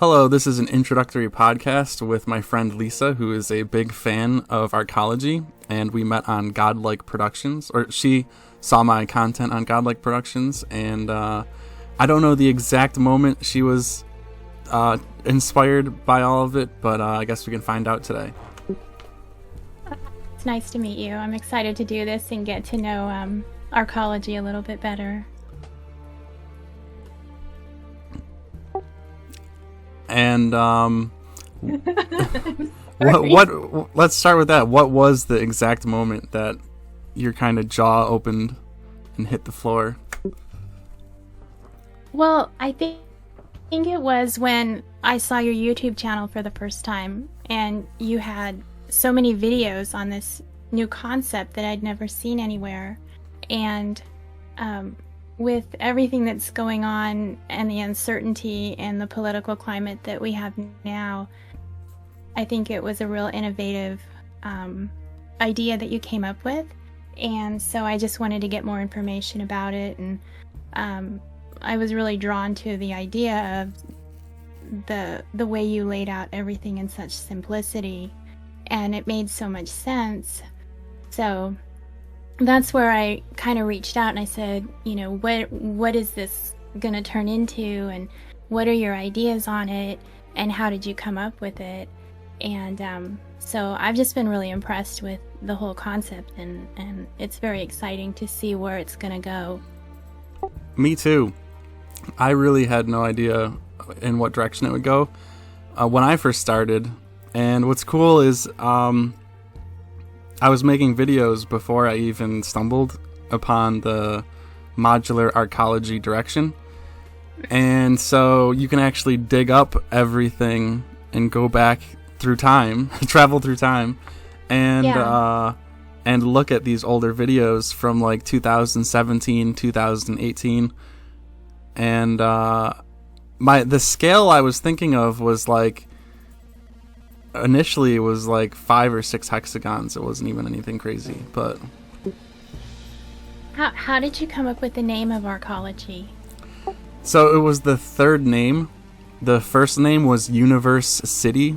Hello, this is an introductory podcast with my friend Lisa, who is a big fan of Arkology, and we met on Godlike Productions, or she saw my content on Godlike Productions, and I don't know the exact moment she was inspired by all of it, but I guess we can find out today. It's nice to meet you. I'm excited to do this and get to know Arkology a little bit better. And what let's start with that. What was the exact moment that your kind of jaw opened and hit the floor? Well, I think it was when I saw your YouTube channel for the first time, and you had so many videos on this new concept that I'd never seen anywhere. And with everything that's going on and the uncertainty and the political climate that we have now, I think it was a real innovative idea that you came up with. And so I just wanted to get more information about it. And I was really drawn to the idea of the way you laid out everything in such simplicity. And it made so much sense. So that's where I kind of reached out and I said, you know, what is this going to turn into, and what are your ideas on it, and how did you come up with it? And so I've just been really impressed with the whole concept, and it's very exciting to see where it's going to go. Me too. I really had no idea in what direction it would go when I first started. And what's cool is I was making videos before I even stumbled upon the modular Arkology direction. And so you can actually dig up everything and go back through time, travel through time, and look at these older videos from like 2017, 2018. And the scale I was thinking of was like, initially it was like 5 or 6 hexagons. It wasn't even anything crazy, but how did you come up with the name of Arkology? So it was the third name. The first name was Universe City,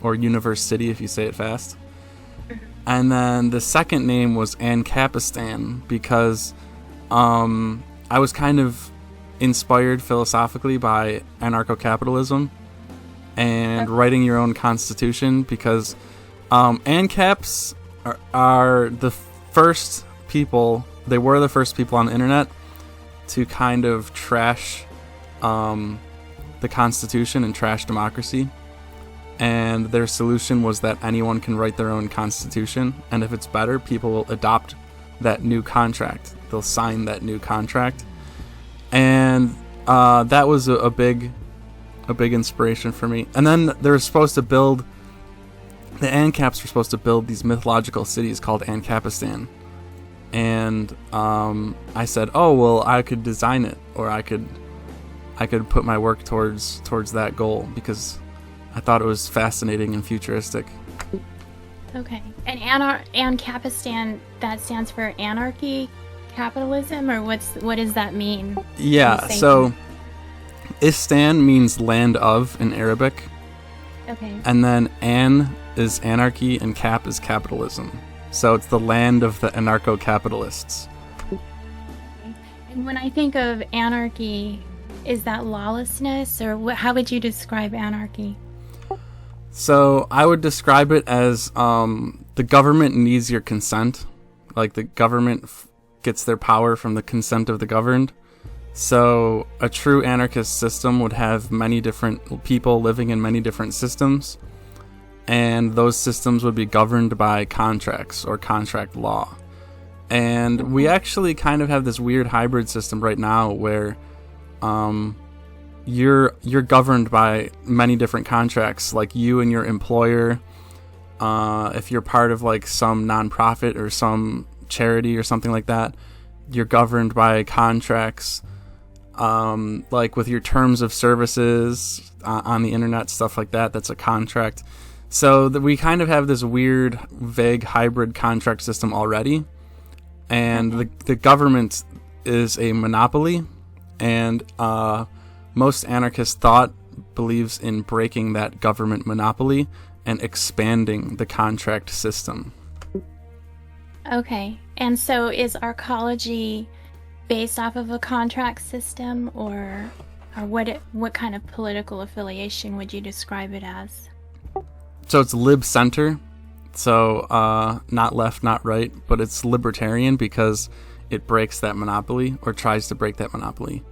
or Universe City if you say it fast. And then the second name was Ancapistan, because I was kind of inspired philosophically by anarcho-capitalism and writing your own constitution, because ANCAPs are the first people, they were the first people on the internet to kind of trash the Constitution and trash democracy. And their solution was that anyone can write their own constitution, and if it's better, people will adopt that new contract. They'll sign that new contract. And that was a big inspiration for me. And then they were supposed to build, the ANCAPs were supposed to build these mythological cities called Ancapistan. And I said, oh, well, I could design it, or I could put my work towards that goal, because I thought it was fascinating and futuristic. Okay. And Ancapistan, that stands for anarchy, capitalism, or what does that mean? Yeah, so Istan means land of in Arabic. Okay. And then An is anarchy and Cap is capitalism. So it's the land of the anarcho-capitalists. And when I think of anarchy, is that lawlessness, or how would you describe anarchy? So I would describe it as the government needs your consent. Like the government gets their power from the consent of the governed. So a true anarchist system would have many different people living in many different systems, and those systems would be governed by contracts or contract law. And we actually kind of have this weird hybrid system right now where you're governed by many different contracts, like you and your employer. If you're part of like some nonprofit or some charity or something like that, you're governed by contracts. Like with your terms of services on the internet, stuff like that, that's a contract. So we kind of have this weird, vague hybrid contract system already. And the government is a monopoly. And most anarchists thought believes in breaking that government monopoly and expanding the contract system. Okay. And so is Arkology based off of a contract system, or what kind of political affiliation would you describe it as? So it's lib-center. So not left, not right, but it's libertarian because it breaks that monopoly, or tries to break that monopoly.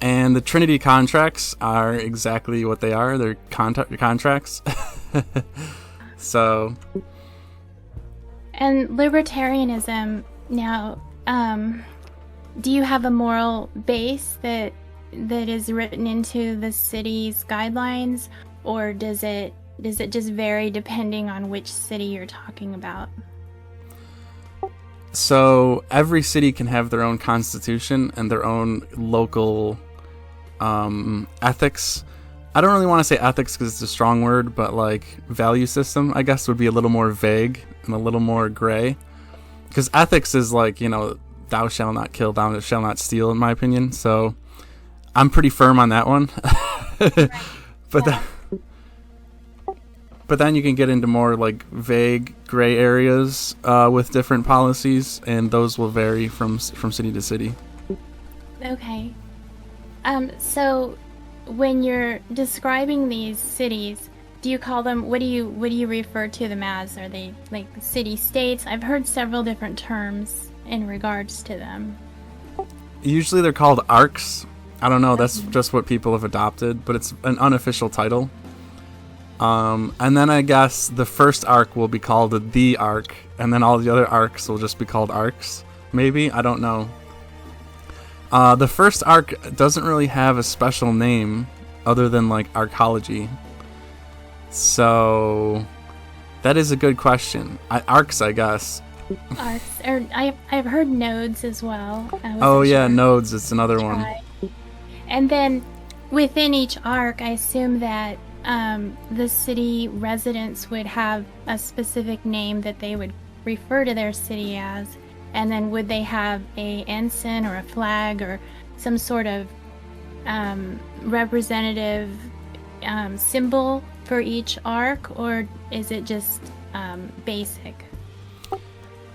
And the Trinity contracts are exactly what they are. They're contracts. So. And libertarianism, now, do you have a moral base that is written into the city's guidelines, or does it just vary depending on which city you're talking about? So every city can have their own constitution and their own local ethics. I don't really want to say ethics because it's a strong word, but like value system, I guess, would be a little more vague and a little more gray. Because ethics is like, thou shalt not kill, thou shalt not steal, in my opinion. So I'm pretty firm on that one. Right. But then you can get into more like vague gray areas with different policies, and those will vary from city to city. Okay. So when you're describing these cities, do you call them, what do you refer to them as? Are they like city states? I've heard several different terms in regards to them. Usually they're called arcs. I don't know, that's just what people have adopted, but it's an unofficial title. And then I guess the first arc will be called the arc, and then all the other arcs will just be called arcs. Maybe? I don't know. The first arc doesn't really have a special name other than like Arkology. So that is a good question. Arcs, I guess. Arcs, or I've heard nodes as well. Oh yeah, sure. Nodes. It's another one. And then within each arc, I assume that the city residents would have a specific name that they would refer to their city as, and then would they have a ensign or a flag or some sort of representative symbol for each arc, or is it just basic?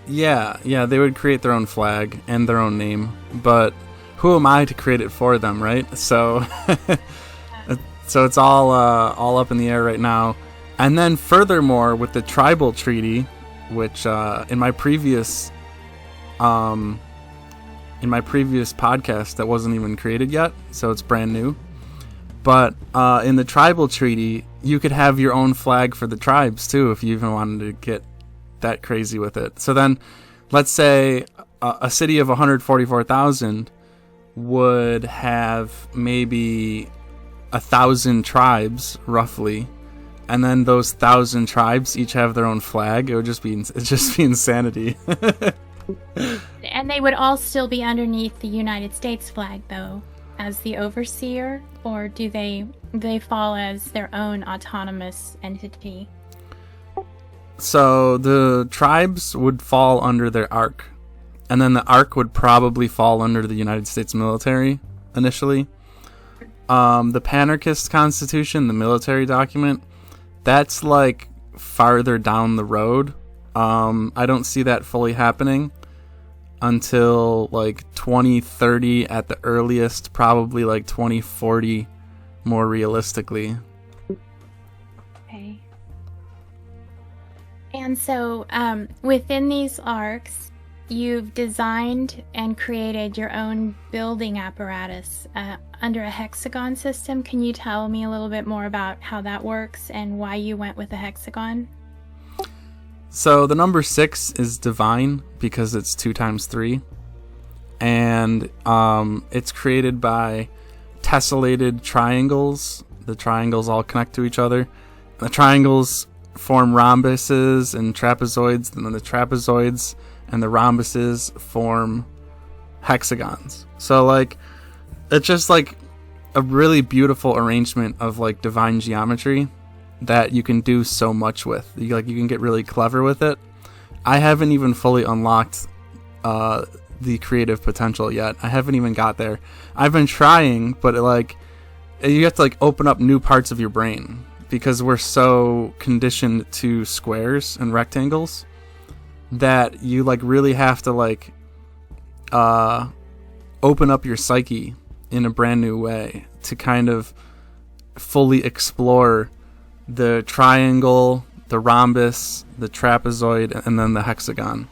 Yeah, they would create their own flag and their own name, but who am I to create it for them, right? So so it's all up in the air right now. And then furthermore, with the tribal treaty, which in my previous podcast that wasn't even created yet, so it's brand new. But in the tribal treaty, you could have your own flag for the tribes too, if you even wanted to get that crazy with it. So then, let's say a city of 144,000 would have maybe 1,000 tribes roughly, and then those 1,000 tribes each have their own flag. It'd just be insanity. And they would all still be underneath the United States flag, though, as the overseer, or do they fall as their own autonomous entity? So the tribes would fall under their arc, and then the arc would probably fall under the United States military initially. The Panarchist Constitution, the military document, that's like farther down the road. I don't see that fully happening until like 2030 at the earliest, probably like 2040 more realistically. Okay. And so within these arcs, you've designed and created your own building apparatus under a hexagon system. Can you tell me a little bit more about how that works and why you went with a hexagon? So the number 6 is divine because it's 2 times 3. And it's created by tessellated triangles. The triangles all connect to each other. The triangles form rhombuses and trapezoids, and then the trapezoids and the rhombuses form hexagons. So like it's just like a really beautiful arrangement of like divine geometry that you can do so much with. You can get really clever with it. I haven't even fully unlocked the creative potential yet. I haven't even got there. I've been trying, but you have to like open up new parts of your brain because we're so conditioned to squares and rectangles that you like really have to like open up your psyche in a brand new way to kind of fully explore the triangle, the rhombus, the trapezoid, and then the hexagon.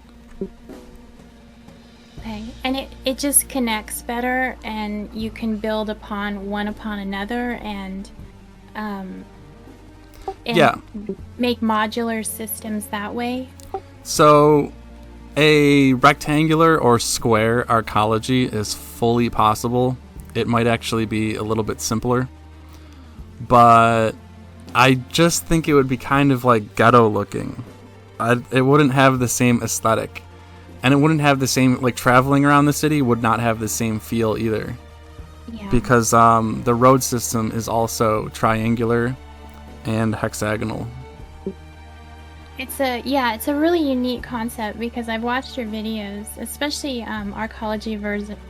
Okay, and it just connects better, and you can build one upon another, and yeah, make modular systems that way. So a rectangular or square arcology is fully possible. It might actually be a little bit simpler, but I just think it would be kind of like ghetto looking. It wouldn't have the same aesthetic, and it wouldn't have the same, like, traveling around the city would not have the same feel either. Yeah. Because the road system is also triangular and hexagonal. It's a really unique concept because I've watched your videos, especially Arkology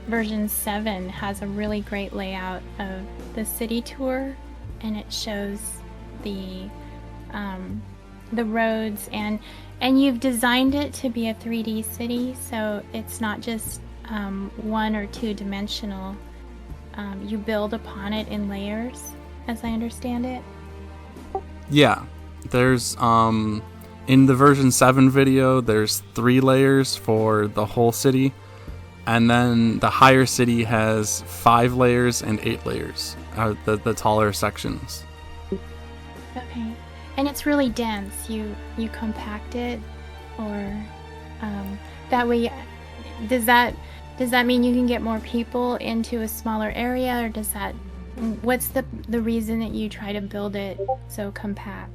version 7 has a really great layout of the city tour, and it shows the roads, and you've designed it to be a 3D city, so it's not just 1 or 2 dimensional. You build upon it in layers, as I understand it. Yeah, there's in the version 7 video, there's 3 layers for the whole city, and then the higher city has 5 layers and 8 layers, the taller sections. Okay, and it's really dense. You compact it, or that way. Does that mean you can get more people into a smaller area, or what's the reason that you try to build it so compact?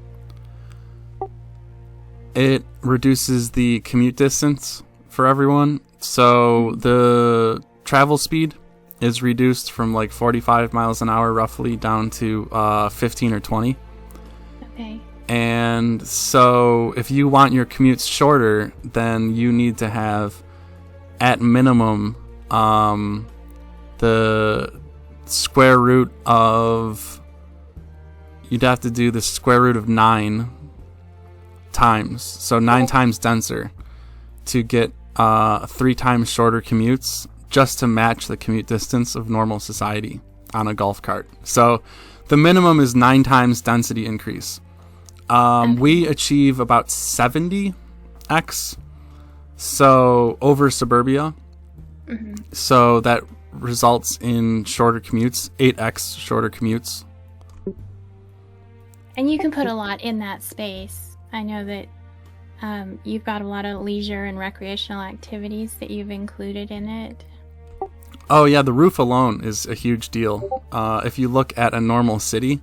It reduces the commute distance for everyone. So the travel speed is reduced from like 45 miles an hour roughly down to 15 or 20. Okay. And so if you want your commutes shorter, then you need to have at minimum the square root of, you'd have to do the square root of 9 times, so 9 times denser, to get 3 times shorter commutes, just to match the commute distance of normal society on a golf cart. So the minimum is 9 times density increase. We achieve about 70x, so over suburbia. Mm-hmm. So that results in shorter commutes, 8x shorter commutes. And you can put a lot in that space. I know that you've got a lot of leisure and recreational activities that you've included in it. Oh yeah, the roof alone is a huge deal. If you look at a normal city,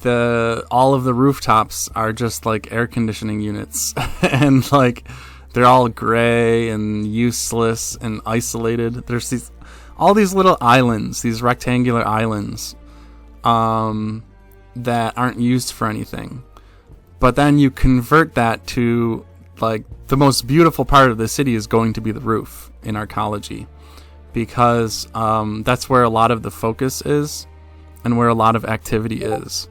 all of the rooftops are just like air conditioning units, and like they're all gray and useless and isolated. There's all these little islands, these rectangular islands, that aren't used for anything. But then you convert that to, like, the most beautiful part of the city is going to be the roof in Arkology, because that's where a lot of the focus is and where a lot of activity is.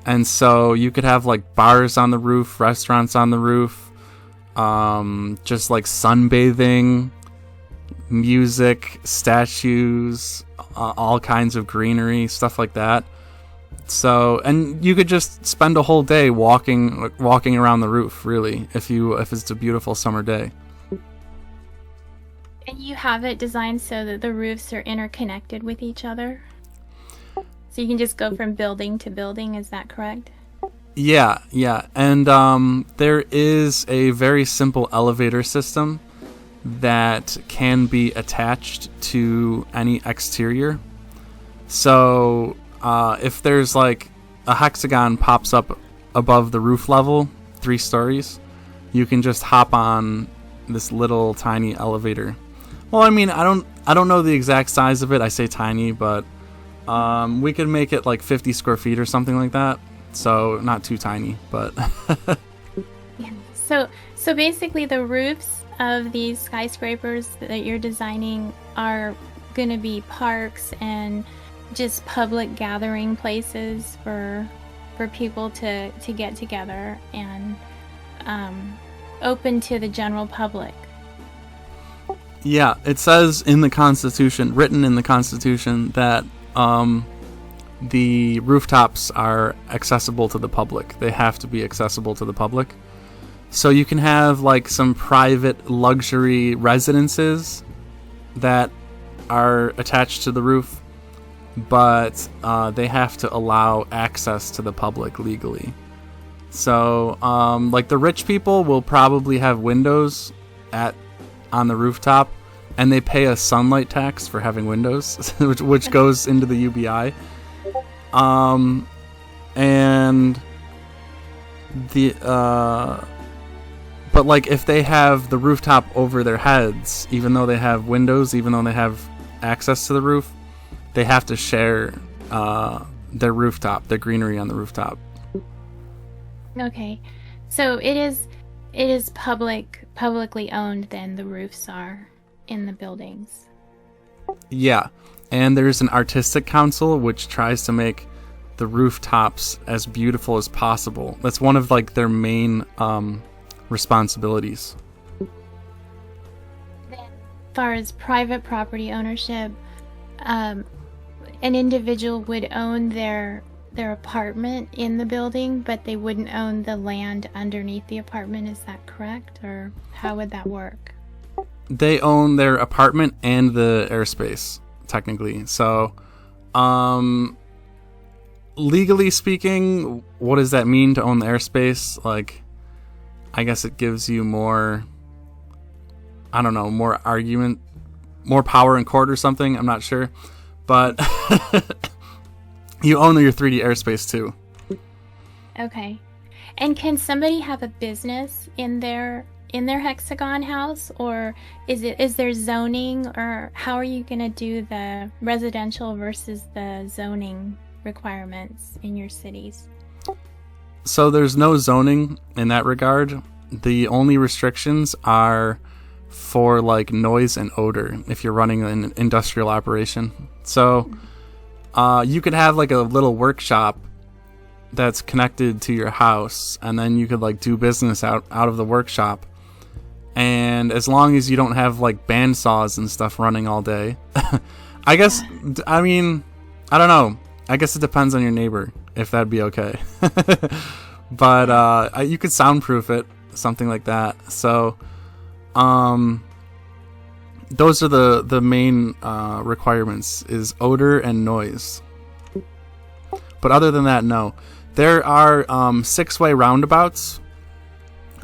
And so you could have like bars on the roof, restaurants on the roof, just like sunbathing, music, statues, all kinds of greenery, stuff like that. So, and you could just spend a whole day walking around the roof, really, if it's a beautiful summer day. And you have it designed so that the roofs are interconnected with each other? So you can just go from building to building, is that correct? Yeah. And there is a very simple elevator system that can be attached to any exterior. So if there's like a hexagon pops up above the roof level, 3 stories, you can just hop on this little tiny elevator. Well, I mean, I don't know the exact size of it. I say tiny, but we could make it like 50 square feet or something like that. So not too tiny, but yeah. So basically the roofs of these skyscrapers that you're designing are going to be parks and just public gathering places for people to get together and open to the general public. Yeah, it says in the Constitution, written in the Constitution, that the rooftops are accessible to the public. They have to be accessible to the public. So you can have like some private luxury residences that are attached to the roof, but they have to allow access to the public legally. So like the rich people will probably have windows on the rooftop, and they pay a sunlight tax for having windows, which goes into the UBI. And the but like if they have the rooftop over their heads, even though they have windows, even though they have access to the roof, they have to share their rooftop, their greenery on the rooftop. Okay, so it is publicly owned. Then the roofs are in the buildings. Yeah, and there's an artistic council which tries to make the rooftops as beautiful as possible. That's one of like their main responsibilities. Then, as far as private property ownership, an individual would own their apartment in the building, but they wouldn't own the land underneath the apartment. Is that correct, or how would that work? They own their apartment and the airspace, technically. So, legally speaking, what does that mean to own the airspace? Like, I guess it gives you more, I don't know, more argument, more power in court or something. I'm not sure. But you own your 3D airspace too. Okay. And can somebody have a business in their hexagon house, or is there zoning, or how are you going to do the residential versus the zoning requirements in your cities? So there's no zoning in that regard. The only restrictions are for like noise and odor if you're running an industrial operation. So you could have like a little workshop that's connected to your house, and then you could like do business out of the workshop. And as long as you don't have like bandsaws and stuff running all day, I guess, I mean, I don't know. I guess it depends on your neighbor if that'd be okay. But you could soundproof it, something like that. So those are the main requirements, is odor and noise. But other than that, no. There are 6-way roundabouts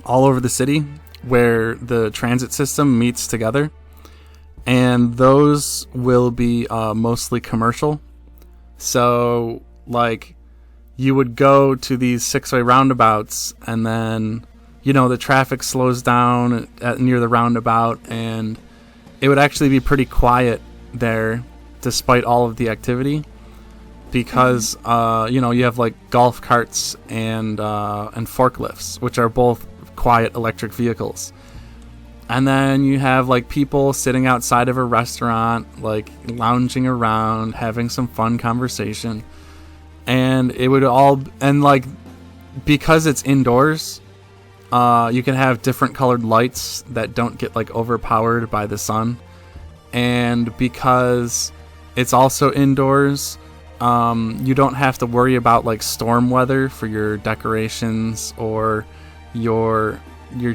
all over the city where the transit system meets together, and those will be mostly commercial. So like you would go to these 6-way roundabouts, and then the traffic slows down near the roundabout, and it would actually be pretty quiet there despite all of the activity, because you have like golf carts and forklifts, which are both quiet electric vehicles. And then you have like people sitting outside of a restaurant, like lounging around, having some fun conversation. And it would all, and like, because it's indoors, you can have different colored lights that don't get like overpowered by the sun. And because it's also indoors, you don't have to worry about like storm weather for your decorations or your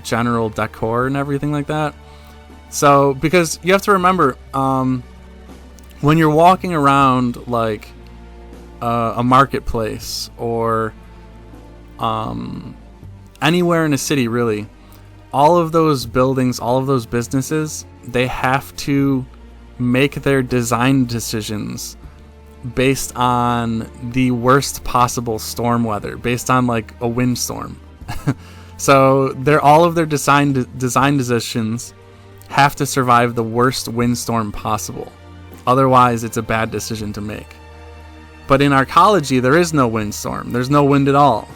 general decor and everything like that. So, because you have to remember, when you're walking around like a marketplace or anywhere in a city, really, all of those buildings, all of those businesses, they have to make their design decisions based on the worst possible storm weather, based on like a windstorm. So all of their design decisions have to survive the worst windstorm possible. Otherwise, it's a bad decision to make. But in Arkology, there is no windstorm. There's no wind at all.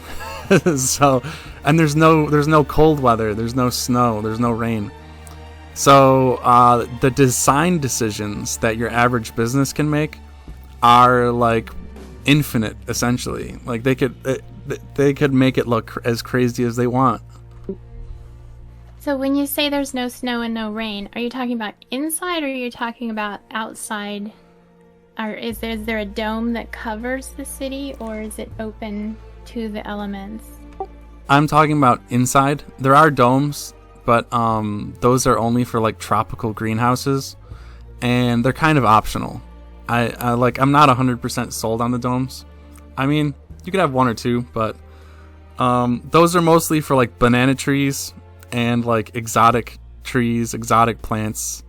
So, and there's no cold weather. There's no snow. There's no rain. So the design decisions that your average business can make are like infinite, essentially. Like they could make it look as crazy as they want. So when you say there's no snow and no rain, are you talking about inside or are you talking about outside? Or is there a dome that covers the city, or is it open to the elements? I'm talking about inside. There are domes, but those are only for like tropical greenhouses, and they're kind of optional. I'm not 100% sold on the domes. I mean, you could have one or two, but those are mostly for like banana trees and like exotic trees, exotic plants.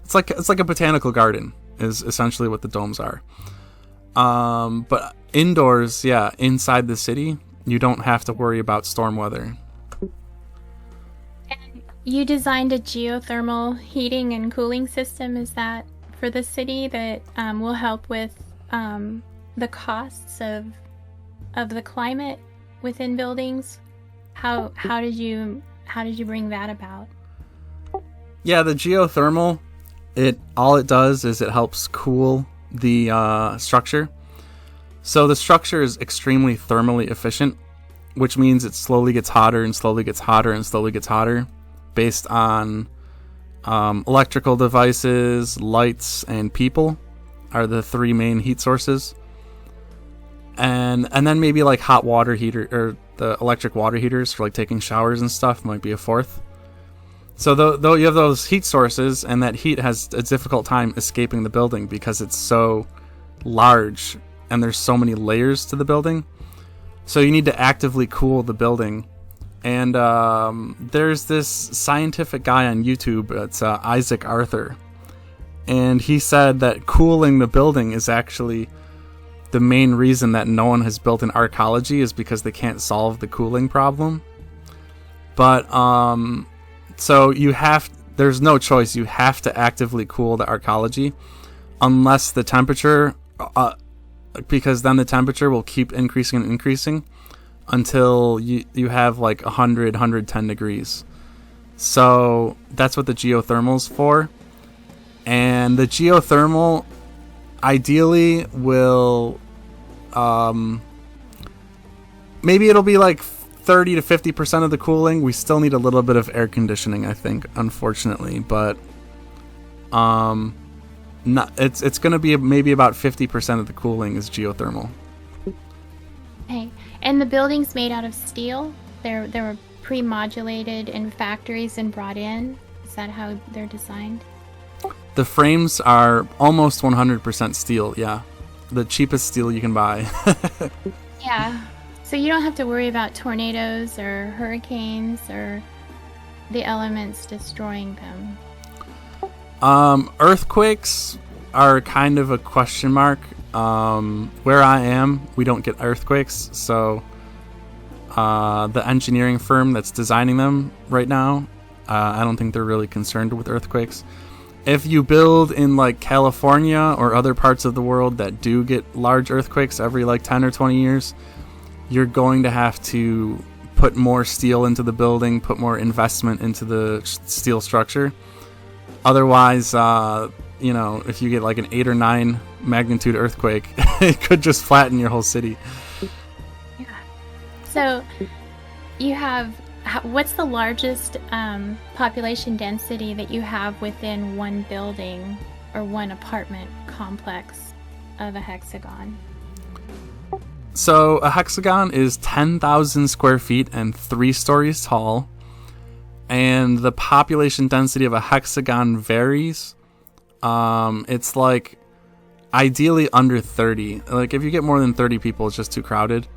It's like a botanical garden is essentially what the domes are. But indoors, yeah, inside the city, you don't have to worry about storm weather. And you designed a geothermal heating and cooling system, is that for the city, that will help with the costs of the climate within buildings? How did you bring that about? Yeah, the geothermal, all it does is it helps cool the structure. So the structure is extremely thermally efficient, which means it slowly gets hotter and slowly gets hotter and slowly gets hotter based on electrical devices, lights, and people are the three main heat sources. And then maybe like hot water heater or the electric water heaters for like taking showers and stuff might be a fourth. So though you have those heat sources, and that heat has a difficult time escaping the building because it's so large and there's so many layers to the building. So you need to actively cool the building. And there's this scientific guy on YouTube, it's Isaac Arthur. And he said that cooling the building is actually the main reason that no one has built an Arkology, is because they can't solve the cooling problem. But so there's no choice. You have to actively cool the Arkology unless the temperature, because then the temperature will keep increasing and increasing until you have like 110 degrees. So that's what the geothermal's for. And the geothermal ideally will, maybe it'll be like 30 to 50% of the cooling. We still need a little bit of air conditioning, I think, unfortunately, but it's going to be maybe about 50% of the cooling is geothermal. Okay. And the building's made out of steel? They were pre-modulated in factories and brought in? Is that how they're designed? The frames are almost 100% steel, yeah. The cheapest steel you can buy. Yeah. So you don't have to worry about tornadoes or hurricanes or the elements destroying them. Earthquakes are kind of a question mark. Where I am, we don't get earthquakes, so the engineering firm that's designing them right now, I don't think they're really concerned with earthquakes. If you build in like California or other parts of the world that do get large earthquakes every like 10 or 20 years, you're going to have to put more steel into the building, put more investment into the steel structure. Otherwise, if you get like an 8 or 9 magnitude earthquake, it could just flatten your whole city. Yeah. So you have, what's the largest population density that you have within one building or one apartment complex of a hexagon? So a hexagon is 10,000 square feet and 3 stories tall. And the population density of a hexagon varies. It's like ideally under 30. Like if you get more than 30 people, it's just too crowded.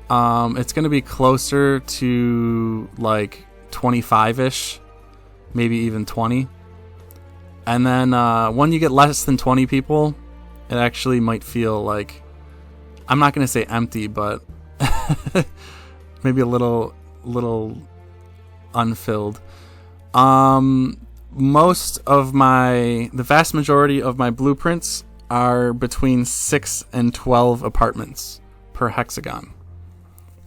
It's going to be closer to like 25-ish, maybe even 20. And then when you get less than 20 people, it actually might feel like, I'm not going to say empty, but maybe a little unfilled. The vast majority of my blueprints are between 6 and 12 apartments per hexagon.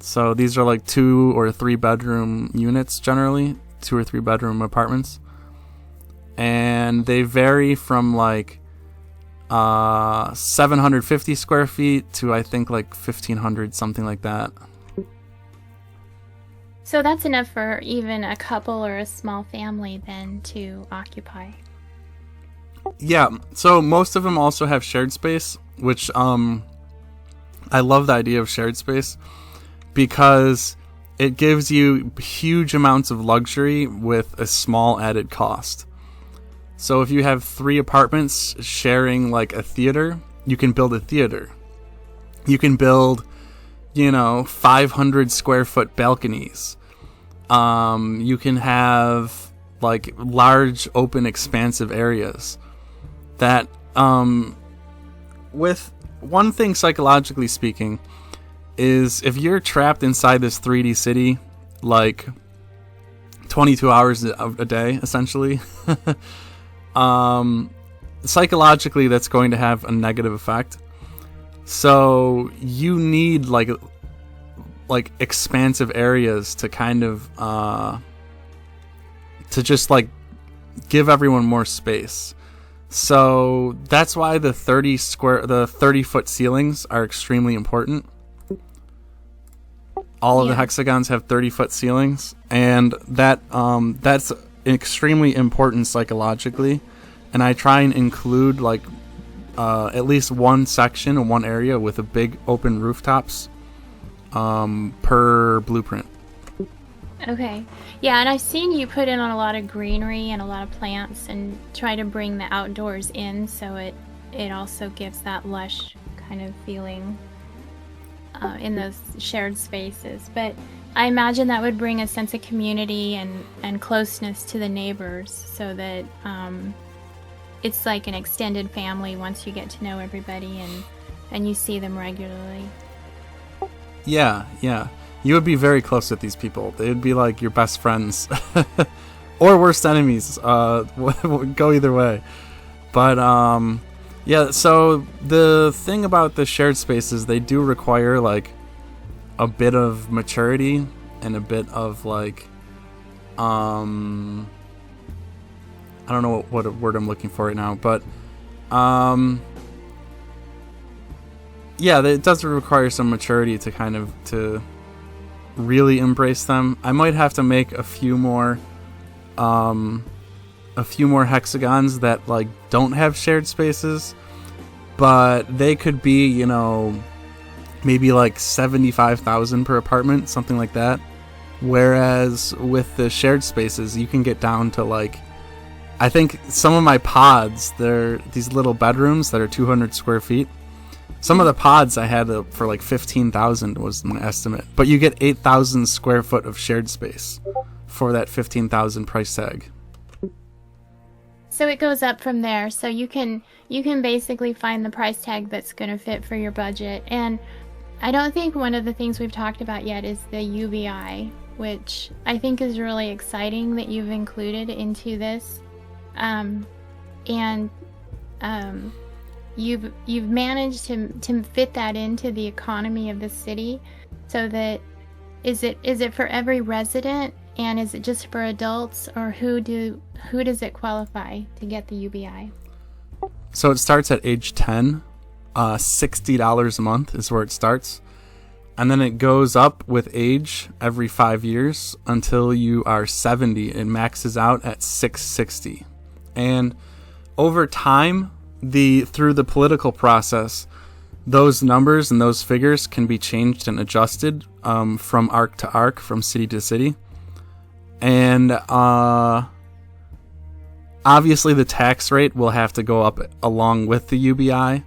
So these are like 2 or 3 bedroom units generally, 2 or 3 bedroom apartments. And they vary from like 750 square feet to I think like 1,500, something like that. So that's enough for even a couple or a small family then to occupy. Yeah, so most of them also have shared space, which I love the idea of shared space because it gives you huge amounts of luxury with a small added cost. So if you have 3 apartments sharing like a theater, you can build a theater. You can build, 500 square foot balconies. You can have like large, open, expansive areas that, with one thing psychologically speaking, is if you're trapped inside this 3D city, like 22 hours a day, essentially, psychologically that's going to have a negative effect. So you need like expansive areas to kind of to just like give everyone more space. So that's why the 30-foot ceilings are extremely important. All of the hexagons have 30-foot ceilings, and that's extremely important psychologically. And I try and include like at least one section or one area with a big open rooftops per blueprint. Okay. Yeah, and I've seen you put in a lot of greenery and a lot of plants and try to bring the outdoors in, so it also gives that lush kind of feeling in those shared spaces. But I imagine that would bring a sense of community and closeness to the neighbors, so that it's like an extended family once you get to know everybody and you see them regularly. Yeah. You would be very close with these people. They would be like your best friends. Or worst enemies. Go either way. But, yeah, so the thing about the shared spaces, they do require, like, a bit of maturity and a bit of, like, I don't know what word I'm looking for right now, but, yeah, it does require some maturity to kind of, to really embrace them. I might have to make a few more hexagons that like don't have shared spaces, but they could be, maybe like 75,000 per apartment, something like that. Whereas with the shared spaces, you can get down to like, I think some of my pods, they're these little bedrooms that are 200 square feet. Some of the pods I had for like 15,000 was my estimate, but you get 8,000 square foot of shared space for that 15,000 price tag. So it goes up from there. So you can basically find the price tag that's going to fit for your budget. And I don't think one of the things we've talked about yet is the UBI, which I think is really exciting that you've included into this. You've managed to fit that into the economy of the city, so that is it for every resident, and is it just for adults, or who does it qualify to get the UBI? So it starts at age 10. $60 a month is where it starts, and then it goes up with age every 5 years until you are 70. It maxes out at $660, and over time, through the political process, those numbers and those figures can be changed and adjusted from arc to arc, from city to city. And obviously the tax rate will have to go up along with the UBI,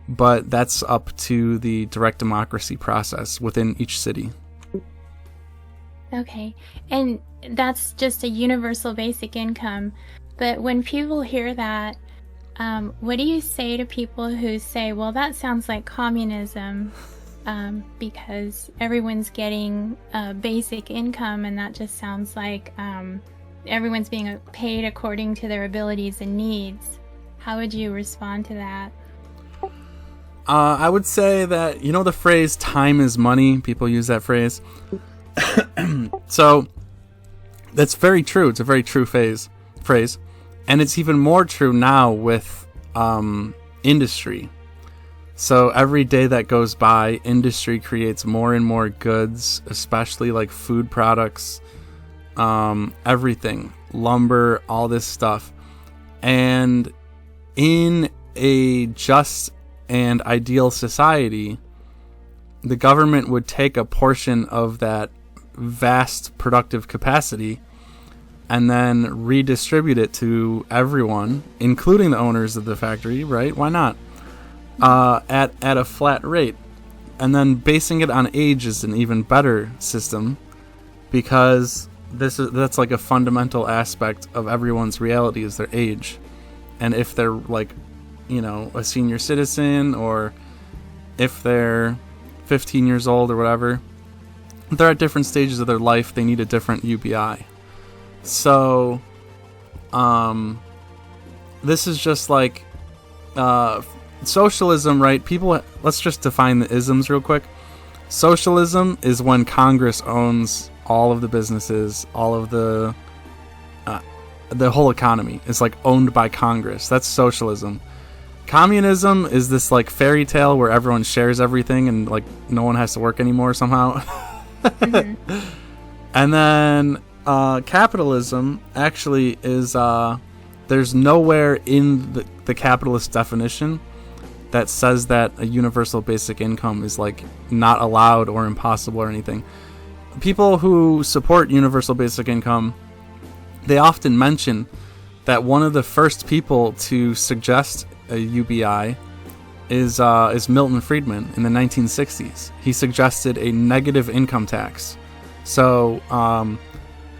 but that's up to the direct democracy process within each city. Okay, and that's just a universal basic income. But when people hear that, what do you say to people who say, well, that sounds like communism, because everyone's getting a basic income, and that just sounds like everyone's being paid according to their abilities and needs? How would you respond to that? I would say that, the phrase time is money, people use that phrase. So that's very true. It's a very true phrase. And it's even more true now with industry. So every day that goes by, industry creates more and more goods, especially like food products, everything, lumber, all this stuff. And in a just and ideal society, the government would take a portion of that vast productive capacity and then redistribute it to everyone, including the owners of the factory, right? Why not? At a flat rate. And then basing it on age is an even better system, because that's like a fundamental aspect of everyone's reality is their age. And if they're like, a senior citizen, or if they're 15 years old or whatever, they're at different stages of their life, they need a different UBI. So this is just like socialism, right? Let's just define the isms real quick. Socialism is when Congress owns all of the businesses, all of the whole economy is like owned by Congress. That's socialism. Communism is this like fairy tale where everyone shares everything and like no one has to work anymore somehow. Mm-hmm. And then capitalism actually is there's nowhere in the capitalist definition that says that a universal basic income is like not allowed or impossible or anything. People who support universal basic income, they often mention that one of the first people to suggest a UBI is Milton Friedman in the 1960s. He suggested a negative income tax. So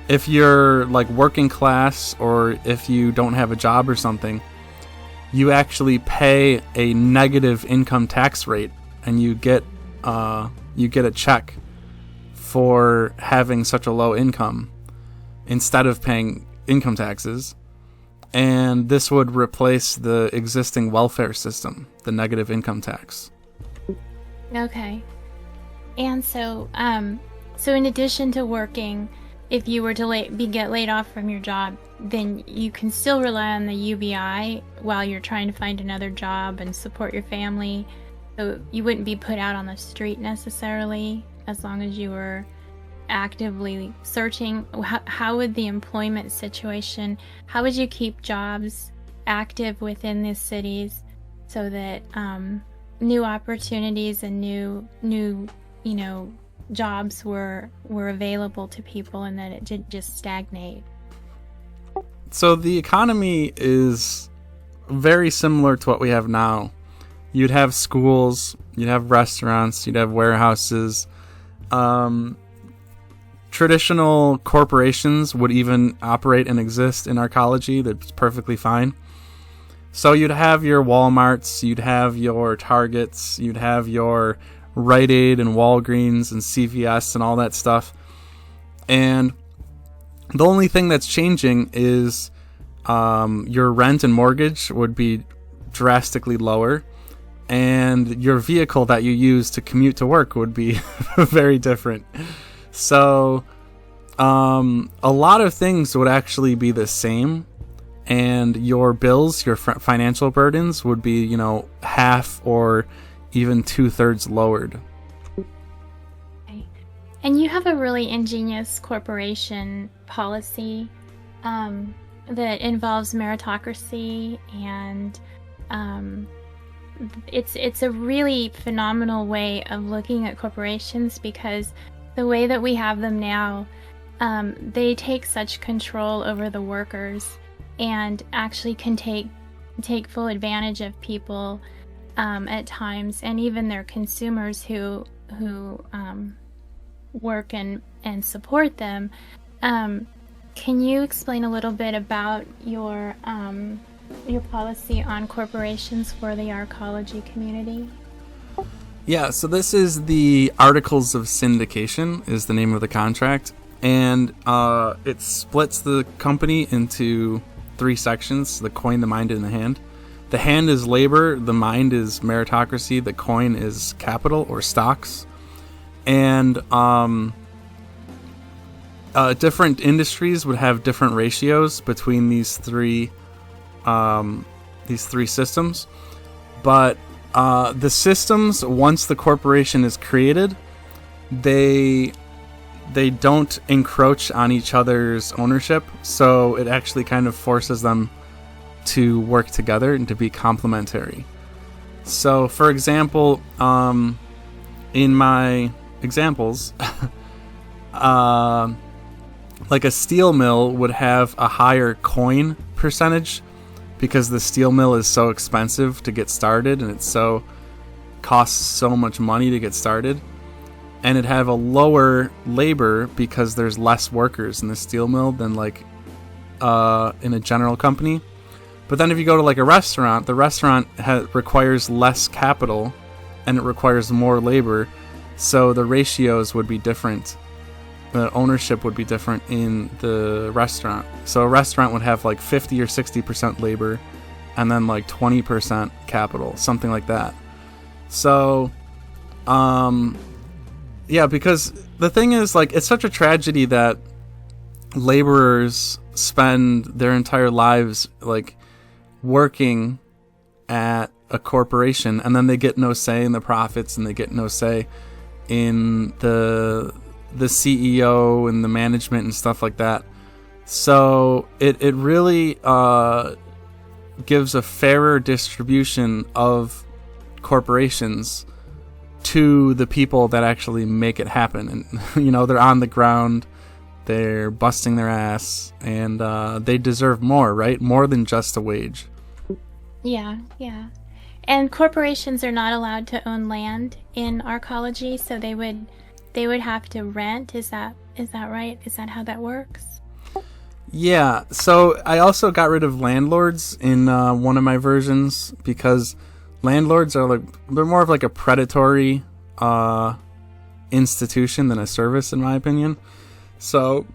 if you're like working class, or if you don't have a job or something, you actually pay a negative income tax rate, and you get a check for having such a low income instead of paying income taxes. And this would replace the existing welfare system, the negative income tax. Okay. And so in addition to working, if you were to get laid off from your job, then you can still rely on the UBI while you're trying to find another job and support your family. So you wouldn't be put out on the street necessarily, as long as you were actively searching. How would the employment situation, how would you keep jobs active within these cities so that new opportunities and new jobs were available to people, and that it didn't just stagnate? So the economy is very similar to what we have now. You'd have schools, you'd have restaurants, you'd have warehouses. Traditional corporations would even operate and exist in Arkology. That's perfectly fine. So you'd have your Walmarts, you'd have your Targets, you'd have your Rite Aid and Walgreens and CVS and all that stuff. And the only thing that's changing is your rent and mortgage would be drastically lower, and your vehicle that you use to commute to work would be very different. So a lot of things would actually be the same, and your bills, your financial burdens would be, half or even 2/3 lowered. Okay. And you have a really ingenious corporation policy that involves meritocracy, and it's a really phenomenal way of looking at corporations, because the way that we have them now, they take such control over the workers and actually can take full advantage of people at times, and even their consumers who work and support them. Can you explain a little bit about your policy on corporations for the Arkology community? Yeah, so this is the Articles of Syndication is the name of the contract, and it splits the company into 3 sections: the coin, the mind, and the hand. The hand is labor, the mind is meritocracy, the coin is capital or stocks. And different industries would have different ratios between these three systems. But the systems, once the corporation is created, they don't encroach on each other's ownership, so it actually kind of forces them to work together and to be complementary. So, for example, in my examples, like a steel mill would have a higher coin percentage because the steel mill is so expensive to get started and costs so much money to get started. And it'd have a lower labor because there's less workers in the steel mill than like in a general company. But then if you go to like a restaurant, the restaurant requires less capital and it requires more labor, so the ratios would be different. The ownership would be different in the restaurant. So a restaurant would have like 50 or 60% labor and then like 20% capital, something like that. So yeah, because the thing is, like, it's such a tragedy that laborers spend their entire lives, like, working at a corporation, and then they get no say in the profits, and they get no say in the CEO and the management and stuff like that. So it really gives a fairer distribution of corporations to the people that actually make it happen. And you know, they're on the ground, they're busting their ass, and they deserve more, right? More than just a wage. Yeah. And corporations are not allowed to own land in Arkology, so they would have to rent. Is that right? Is that how that works? Yeah, so I also got rid of landlords in one of my versions because landlords are they're more of like a predatory institution than a service, in my opinion. So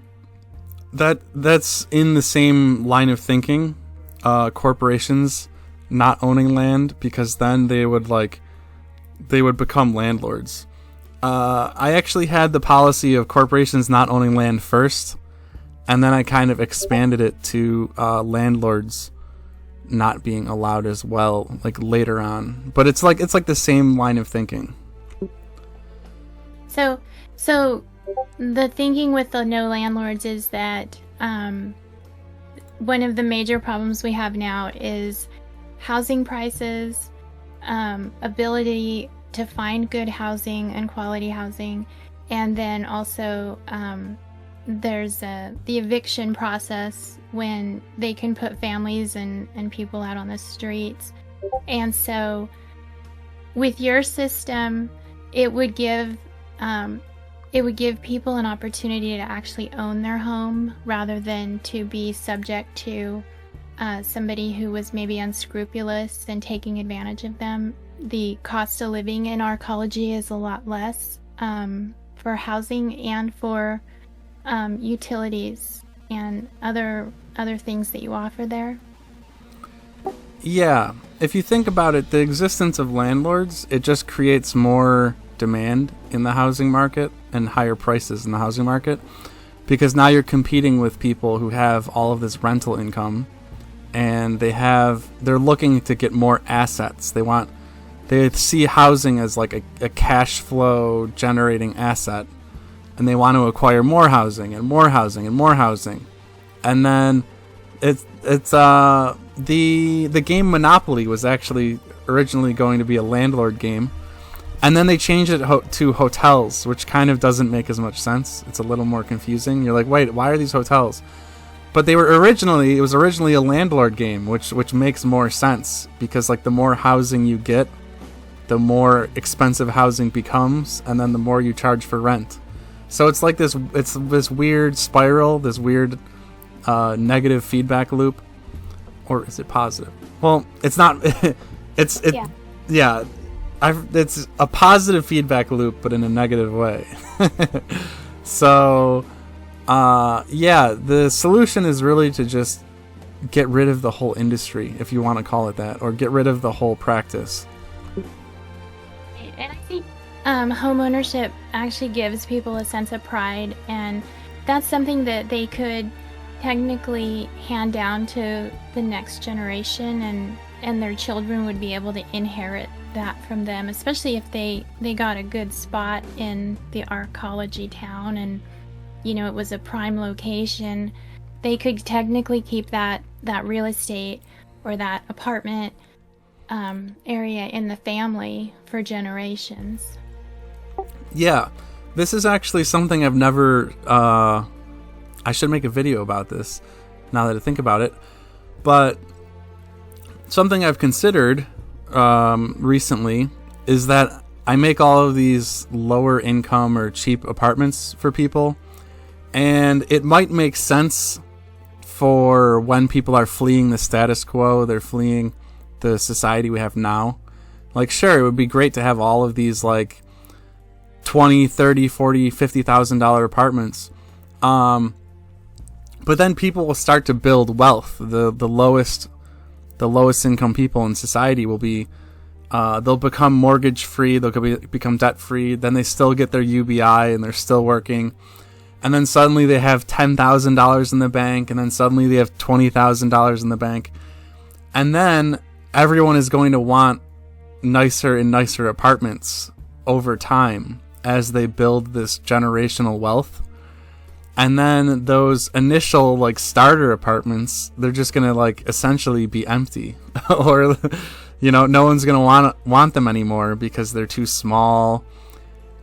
that's in the same line of thinking, corporations not owning land, because then they would become landlords. I actually had the policy of corporations not owning land first, and then I kind of expanded it to landlords not being allowed as well, like later on. But it's like the same line of thinking. So the thinking with the no landlords is that one of the major problems we have now is housing prices, ability to find good housing and quality housing, and then also there's the eviction process when they can put families and people out on the streets. And so with your system, it would give people an opportunity to actually own their home rather than to be subject to somebody who was maybe unscrupulous and taking advantage of them. The cost of living in Arkology is a lot less for housing and for utilities and other things that you offer there. Yeah, if you think about it, the existence of landlords, it just creates more demand in the housing market and higher prices in the housing market, because now you're competing with people who have all of this rental income, and they're looking to get more assets. They see housing as like a cash flow generating asset, and they want to acquire more housing and more housing and more housing. And then it's the game Monopoly was actually originally going to be a landlord game, and then they changed it to hotels, which kind of doesn't make as much sense. It's a little more confusing. You're like, wait, why are these hotels? But it was originally a landlord game, which makes more sense, because like the more housing you get, the more expensive housing becomes, and then the more you charge for rent. So it's like this weird spiral, this weird negative feedback loop. Or is it positive? Well, it's not. It's a positive feedback loop, but in a negative way. So, the solution is really to just get rid of the whole industry, if you want to call it that, or get rid of the whole practice. And I think home ownership actually gives people a sense of pride, and that's something that they could technically hand down to the next generation, and their children would be able to inherit that from them, especially if they got a good spot in the Arkology town and, you know, it was a prime location. They could technically keep that real estate or that apartment area in the family for generations. Yeah, this is actually something I've never... I should make a video about this now that I think about it. But something I've considered recently is that I make all of these lower income or cheap apartments for people. And it might make sense for when people are fleeing the status quo, they're fleeing the society we have now. Like, sure, it would be great to have all of these like $20, $30, $40, $50,000 apartments. But then people will start to build wealth. The lowest income people in society will be, they'll become mortgage free, they'll become debt free, then they still get their UBI and they're still working. And then suddenly they have $10,000 in the bank, and then suddenly they have $20,000 in the bank. And then everyone is going to want nicer and nicer apartments over time as they build this generational wealth. And then those initial like starter apartments, they're just going to like essentially be empty. Or, you know, no one's going to want them anymore because they're too small,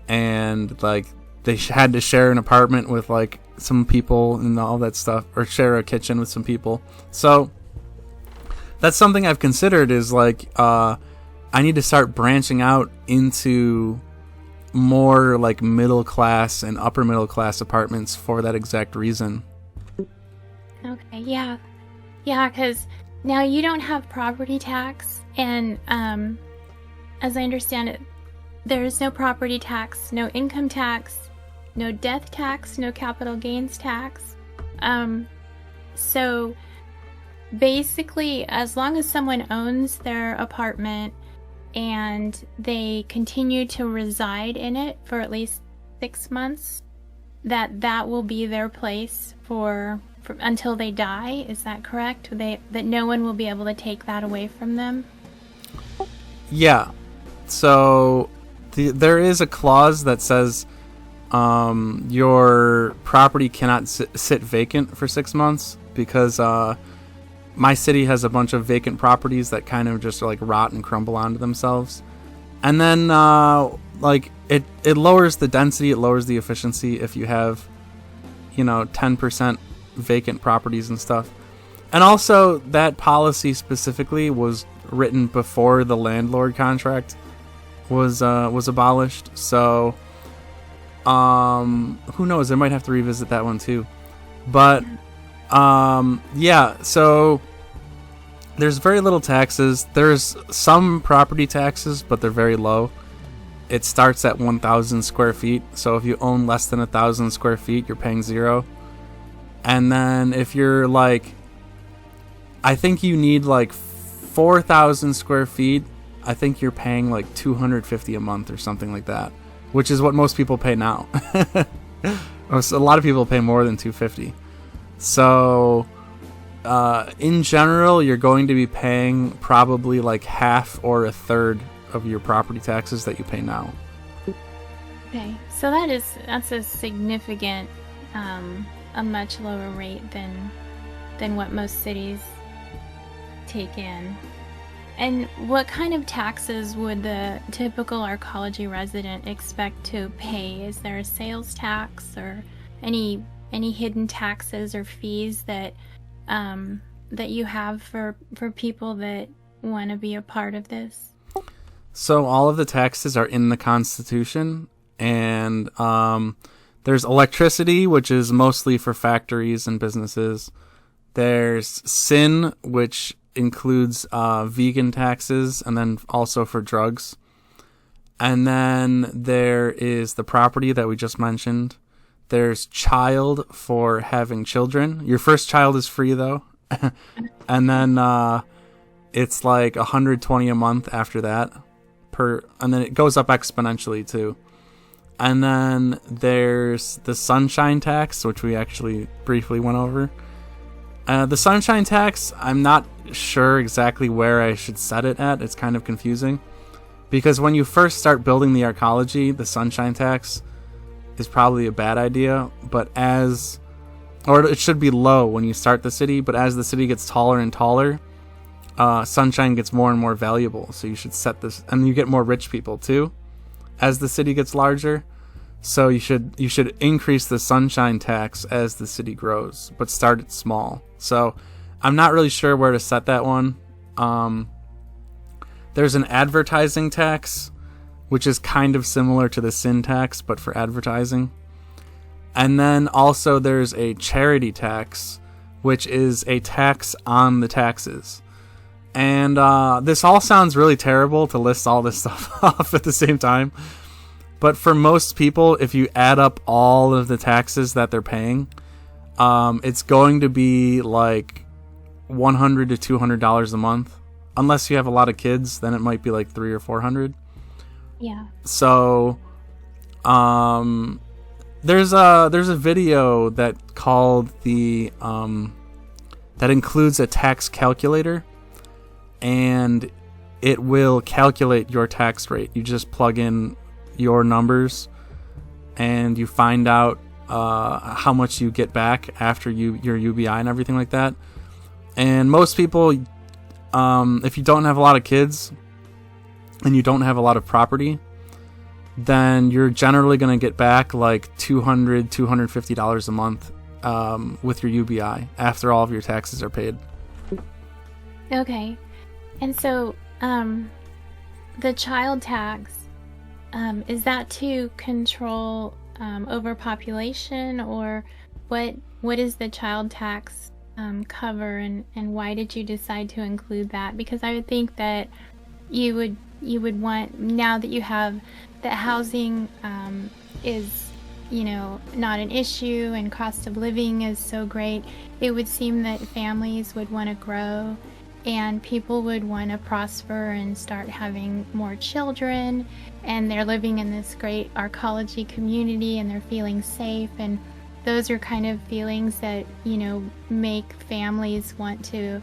and like they had to share an apartment with like some people and all that stuff, or share a kitchen with some people. So that's something I've considered, is like I need to start branching out into more like middle class and upper middle class apartments for that exact reason. Okay, yeah, because now you don't have property tax, and as I understand it, there is no property tax, no income tax, no death tax, no capital gains tax. So basically, as long as someone owns their apartment and they continue to reside in it for at least 6 months, that will be their place for until they die. Is that correct? That no one will be able to take that away from them? Yeah. So there is a clause that says your property cannot sit vacant for 6 months, because my city has a bunch of vacant properties that kind of just like rot and crumble onto themselves. And then like it lowers the density, it lowers the efficiency if you have, you know, 10% vacant properties and stuff. And also that policy specifically was written before the landlord contract was abolished. So who knows, they might have to revisit that one too. But yeah, so there's very little taxes. There's some property taxes, but they're very low. It starts at 1,000 square feet. So if you own less than 1,000 square feet, you're paying $0. And then if you're like, I think you need like 4,000 square feet, I think you're paying like $250 a month or something like that, which is what most people pay now. So a lot of people pay more than $250. So in general, you're going to be paying probably like half or a third of your property taxes that you pay now. Okay, so that's a significant, a much lower rate than what most cities take in. And what kind of taxes would the typical Arkology resident expect to pay? Is there a sales tax or any hidden taxes or fees that you have for people that want to be a part of this? So all of the taxes are in the Constitution, and there's electricity, which is mostly for factories and businesses. There's sin, which includes vegan taxes, and then also for drugs. And then there is the property that we just mentioned. There's child for having children. Your first child is free though. And then it's like $120 a month after that and then it goes up exponentially too. And then there's the sunshine tax, which we actually briefly went over. The sunshine tax, I'm not sure exactly where I should set it at. It's kind of confusing. Because when you first start building the Arkology, the sunshine tax is probably a bad idea. But or it should be low when you start the city, but as the city gets taller and taller, sunshine gets more and more valuable. So you should set this, and you get more rich people too as the city gets larger. So you should increase the sunshine tax as the city grows, but start it small. So I'm not really sure where to set that one. There's an advertising tax, which is kind of similar to the sin tax, but for advertising. And then also there's a charity tax, which is a tax on the taxes. And this all sounds really terrible to list all this stuff off at the same time. But for most people, if you add up all of the taxes that they're paying, it's going to be like $100 to $200 a month. Unless you have a lot of kids, then it might be like $300 or $400. Yeah. So, there's a video that called that includes a tax calculator, and it will calculate your tax rate. You just plug in your numbers, and you find out how much you get back after your UBI and everything like that. And most people, if you don't have a lot of kids and you don't have a lot of property, then you're generally going to get back like $200, $250 a month with your UBI after all of your taxes are paid. Okay. And so the child tax, is that to control overpopulation, or what is the child tax cover, and why did you decide to include that? Because I would think that you would want, now that you have that housing is, not an issue and cost of living is so great, it would seem that families would want to grow and people would want to prosper and start having more children, and they're living in this great Arkology community and they're feeling safe, and those are kind of feelings that make families want to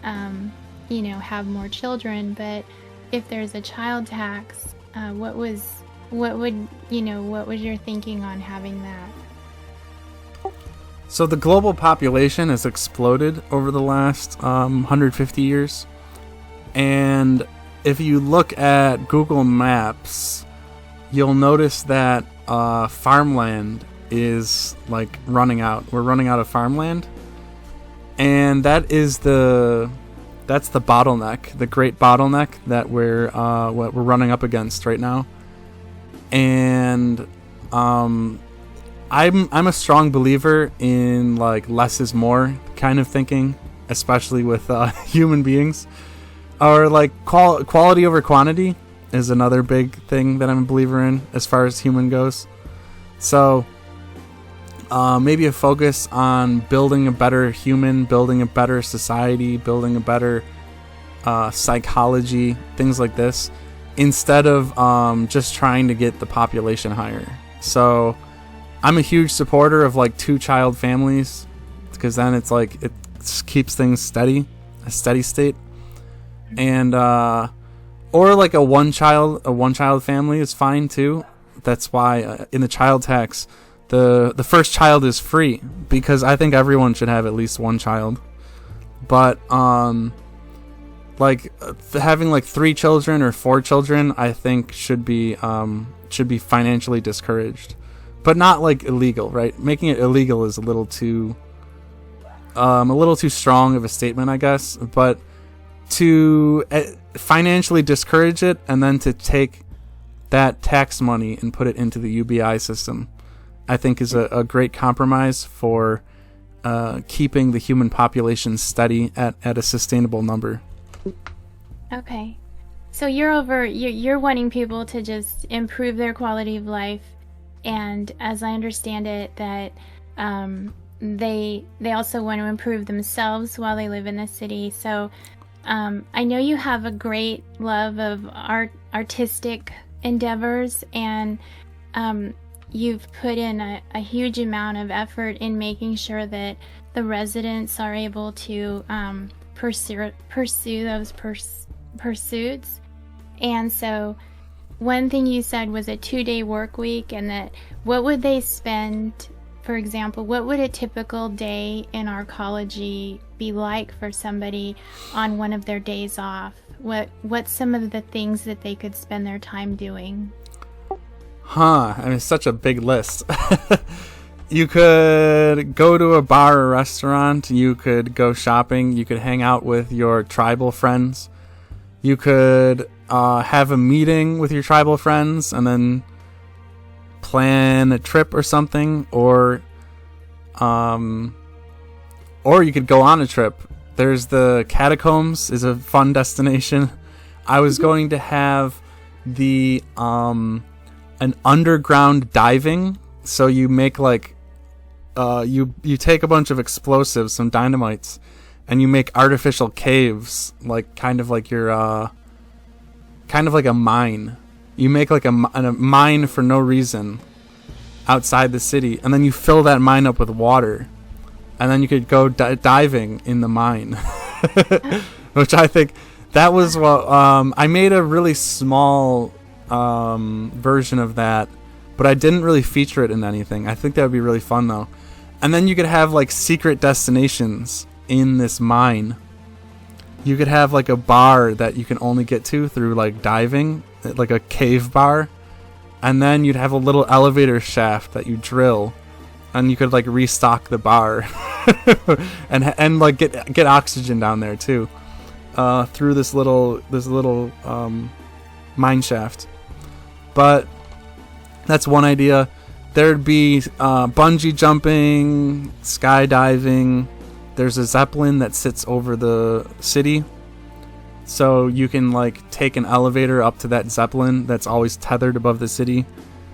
have more children. But if there's a child tax, what was your thinking on having that? So the global population has exploded over the last 150 years. And if you look at Google Maps, you'll notice that farmland is like running out. We're running out of farmland. And that's the bottleneck, the great bottleneck that we're running up against right now. And I'm a strong believer in like less is more kind of thinking, especially with human beings, or like quality over quantity is another big thing that I'm a believer in as far as human goes. So maybe a focus on building a better human, building a better society, building a better psychology, things like this, instead of just trying to get the population higher. So I'm a huge supporter of like 2-child families, because then it's like it keeps things steady, a steady state. And or like a one child family is fine too. That's why in the child tax, the first child is free, because I think everyone should have at least one child. But like having like 3 children or 4 children, I think should be financially discouraged, but not like illegal, right? Making it illegal is a little too strong of a statement, I guess. But to financially discourage it, and then to take that tax money and put it into the UBI system, I think is a great compromise for keeping the human population steady at a sustainable number. Okay. So you're wanting people to just improve their quality of life, and as I understand it, that they also want to improve themselves while they live in the city. So I know you have a great love of artistic endeavors, and you've put in a huge amount of effort in making sure that the residents are able to pursue those pursuits. And so one thing you said was a 2-day work week, and that what would they spend, for example, what would a typical day in Arkology be like for somebody on one of their days off? What's some of the things that they could spend their time doing? I mean, it's such a big list. You could go to a bar or restaurant. You could go shopping. You could hang out with your tribal friends. You could have a meeting with your tribal friends and then plan a trip or something. Or you could go on a trip. There's the catacombs is a fun destination. I was going to have the an underground diving. So you make like you take a bunch of explosives, some dynamites, and you make artificial caves, like kind of like your kind of like a mine. You make like a mine for no reason outside the city, and then you fill that mine up with water, and then you could go diving in the mine. Which I think that was what I made a really small version of that, but I didn't really feature it in anything. I think that would be really fun though. And then you could have like secret destinations in this mine. You could have like a bar that you can only get to through like diving, like a cave bar. And then you'd have a little elevator shaft that you drill, and you could like restock the bar and like get oxygen down there too, through this little mine shaft. But that's one idea. There'd be bungee jumping, skydiving. There's a zeppelin that sits over the city, so you can like take an elevator up to that zeppelin that's always tethered above the city,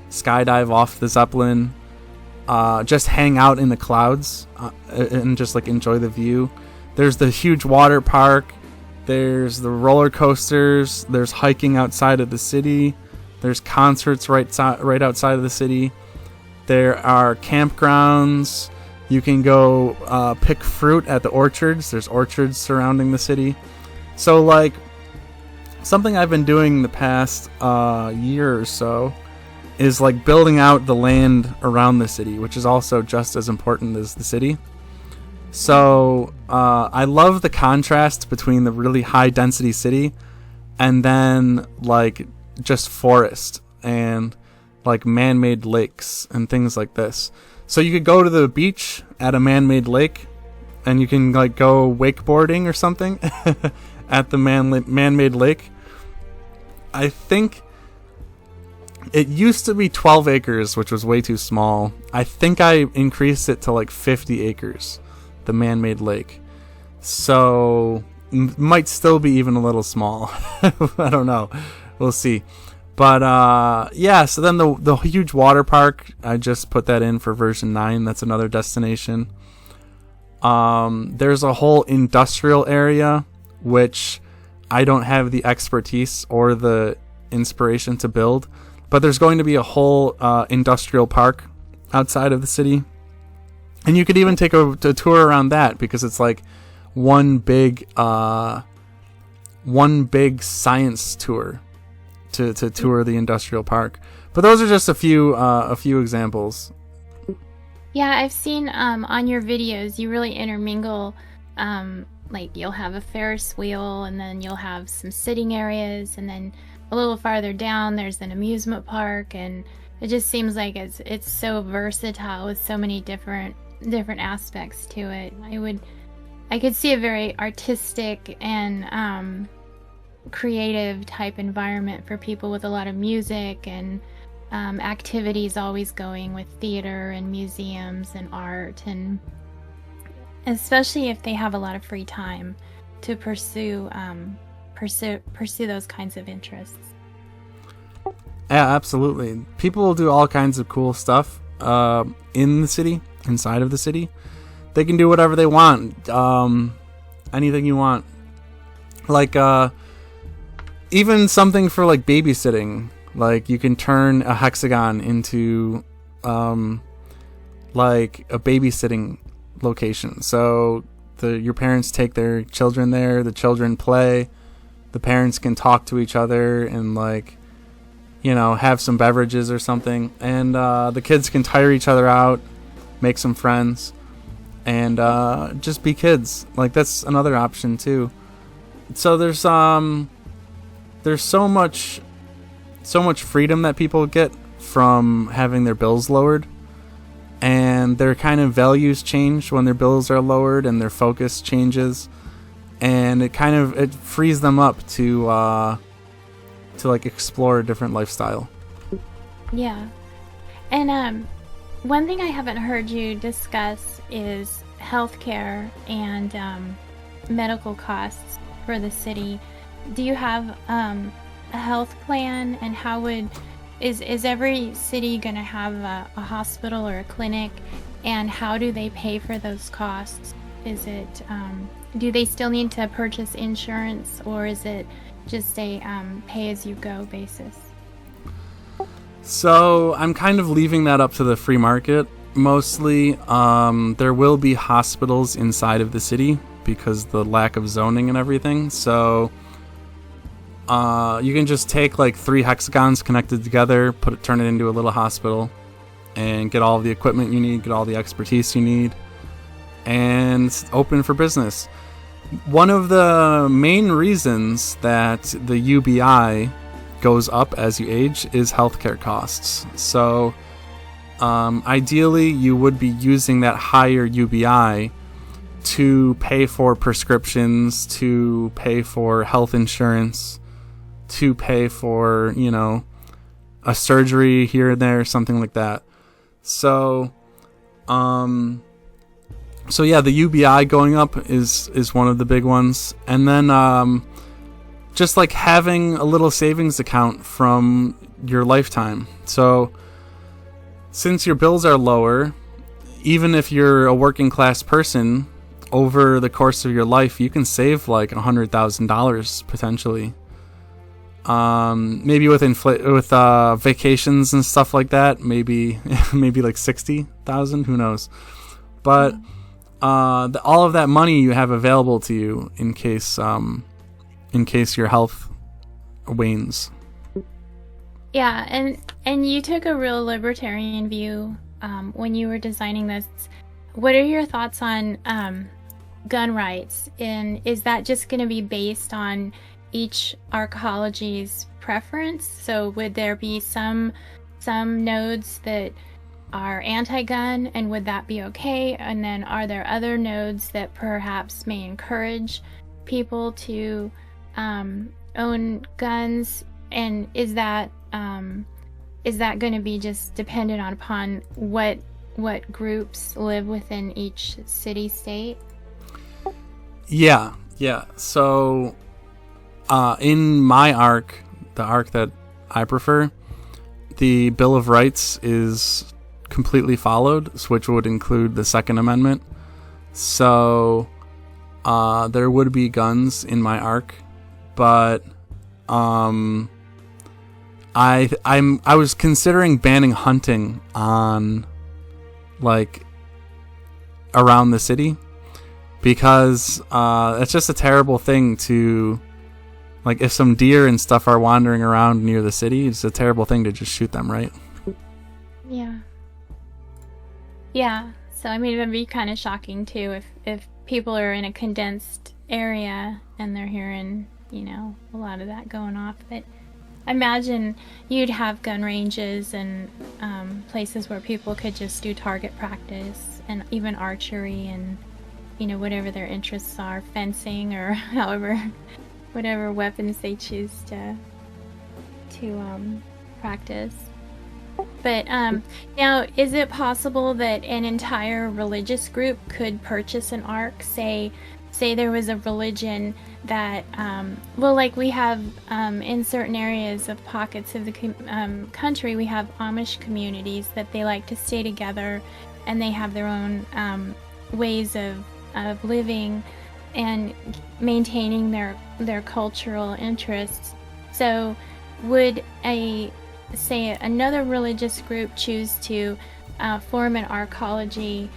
skydive off the zeppelin, just hang out in the clouds and just like enjoy the view. There's the huge water park. There's the roller coasters. There's hiking outside of the city. There's concerts right outside of the city. There are campgrounds. You can go pick fruit at the orchards. There's orchards surrounding the city. So, like, something I've been doing the past year or so is, like, building out the land around the city, which is also just as important as the city. So, I love the contrast between the really high-density city and then, like, just forest and like man-made lakes and things like this. So you could go to the beach at a man-made lake, and you can like go wakeboarding or something at the man-made lake. I think it used to be 12 acres, which was way too small. I think I increased it to like 50 acres, the man-made lake. So might still be even a little small. I don't know. We'll see. But yeah, so then the huge water park, I just put that in for version 9. That's another destination. There's a whole industrial area, which I don't have the expertise or the inspiration to build. But there's going to be a whole industrial park outside of the city. And you could even take a tour around that, because it's like one big science tour. To tour the industrial park. But those are just a few examples. Yeah, I've seen on your videos you really intermingle, like you'll have a Ferris wheel, and then you'll have some sitting areas, and then a little farther down there's an amusement park, and it just seems like it's so versatile with so many different aspects to it. I could see a very artistic and creative type environment for people with a lot of music and activities always going with theater and museums and art, and especially if they have a lot of free time to pursue those kinds of interests. Yeah, absolutely. People will do all kinds of cool stuff in the city, inside of the city. They can do whatever they want, anything you want, like even something for like babysitting. Like you can turn a hexagon into like a babysitting location. So your parents take their children there, the children play, the parents can talk to each other and like, have some beverages or something, and the kids can tire each other out, make some friends, and just be kids. Like, that's another option too. So there's so much freedom that people get from having their bills lowered, and their kind of values change when their bills are lowered, and their focus changes, and it frees them up to like explore a different lifestyle. Yeah. And one thing I haven't heard you discuss is healthcare and medical costs for the city. Do you have a health plan, and how is every city going to have a hospital or a clinic, and how do they pay for those costs? Is it do they still need to purchase insurance, or is it just a pay-as-you-go basis? So I'm kind of leaving that up to the free market mostly. There will be hospitals inside of the city because the lack of zoning and everything. So you can just take like 3 hexagons connected together, turn it into a little hospital, and get all the equipment you need, get all the expertise you need, and open for business. One of the main reasons that the UBI goes up as you age is healthcare costs. So ideally you would be using that higher UBI to pay for prescriptions, to pay for health insurance, to pay for, a surgery here and there, something like that. So yeah, the UBI going up is one of the big ones. And then just like having a little savings account from your lifetime. So since your bills are lower, even if you're a working class person, over the course of your life, you can save like $100,000 potentially. Maybe with vacations and stuff like that, maybe like 60,000, who knows. But all of that money you have available to you in case your health wanes. Yeah, and you took a real libertarian view when you were designing this. What are your thoughts on gun rights? And is that just going to be based on each Arkology's preference? So would there be some nodes that are anti-gun, and would that be okay? And then are there other nodes that perhaps may encourage people to own guns? And is that going to be just dependent upon what groups live within each city-state? Yeah. So in my Ark, the Ark that I prefer, the Bill of Rights is completely followed, which would include the Second Amendment. So there would be guns in my Ark, but I was considering banning hunting on like around the city, because it's just a terrible thing to, like, if some deer and stuff are wandering around near the city, it's a terrible thing to just shoot them, right? Yeah. So I mean, it would be kind of shocking too if people are in a condensed area and they're hearing, a lot of that going off. But I imagine you'd have gun ranges and places where people could just do target practice, and even archery, and whatever their interests are, fencing, or whatever weapons they choose to practice. But now, is it possible that an entire religious group could purchase an Ark? Say there was a religion that, like we have in certain areas of pockets of the country, we have Amish communities that they like to stay together, and they have their own ways of living and maintaining their cultural interests. So would another religious group choose to form an Arkology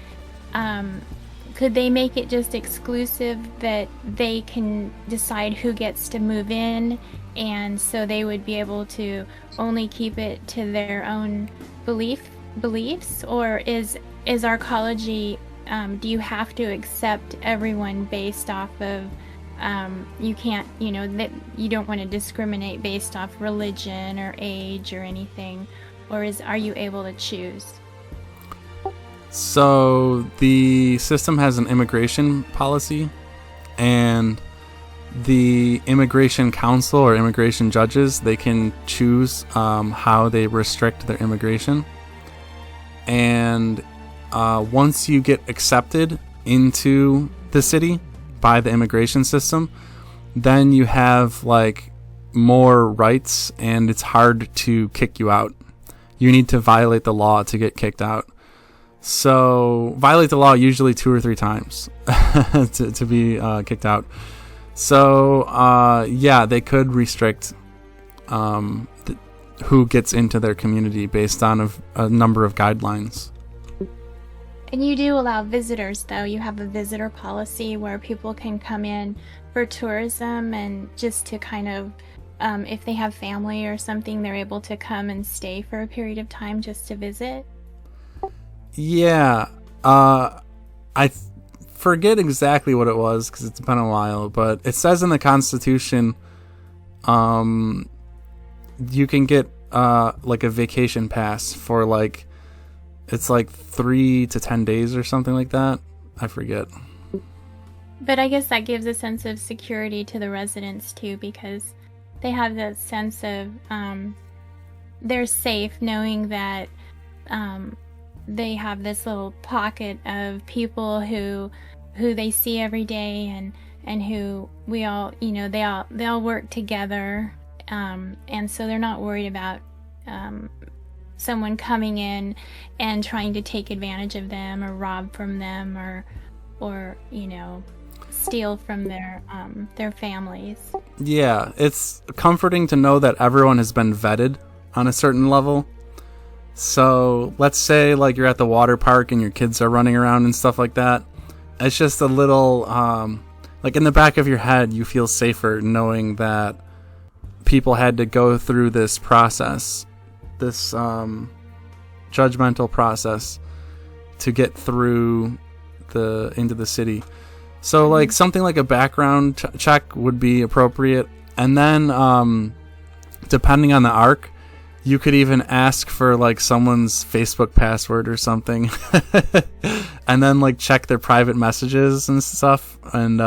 could they make it just exclusive that they can decide who gets to move in, and so they would be able to only keep it to their own beliefs? Or is Arkology, do you have to accept everyone based off of, you can't, that you don't want to discriminate based off religion or age or anything, or are you able to choose? So the system has an immigration policy, and the immigration council or immigration judges, they can choose how they restrict their immigration. And once you get accepted into the city by the immigration system, then you have like more rights, and it's hard to kick you out. You need to violate the law to get kicked out. So violate the law usually 2 or 3 times to be kicked out. So yeah, they could restrict who gets into their community based on a number of guidelines. And you do allow visitors, though. You have a visitor policy where people can come in for tourism and just to kind of, if they have family or something, they're able to come and stay for a period of time just to visit. Yeah, I forget exactly what it was because it's been a while, but it says in the Constitution, you can get like a vacation pass for like, it's like 3 to 10 days or something like that. I forget. But I guess that gives a sense of security to the residents too, because they have that sense of they're safe knowing that they have this little pocket of people who they see every day, and who we all, they all work together, and so they're not worried about someone coming in and trying to take advantage of them or rob from them or steal from their families. Yeah, it's comforting to know that everyone has been vetted on a certain level. So let's say like you're at the water park and your kids are running around and stuff like that. It's just a little, like in the back of your head, you feel safer knowing that people had to go through this process, this judgmental process to get through into the city. So like something like a background check would be appropriate. And then depending on the arc, you could even ask for like someone's Facebook password or something and then like check their private messages and stuff, and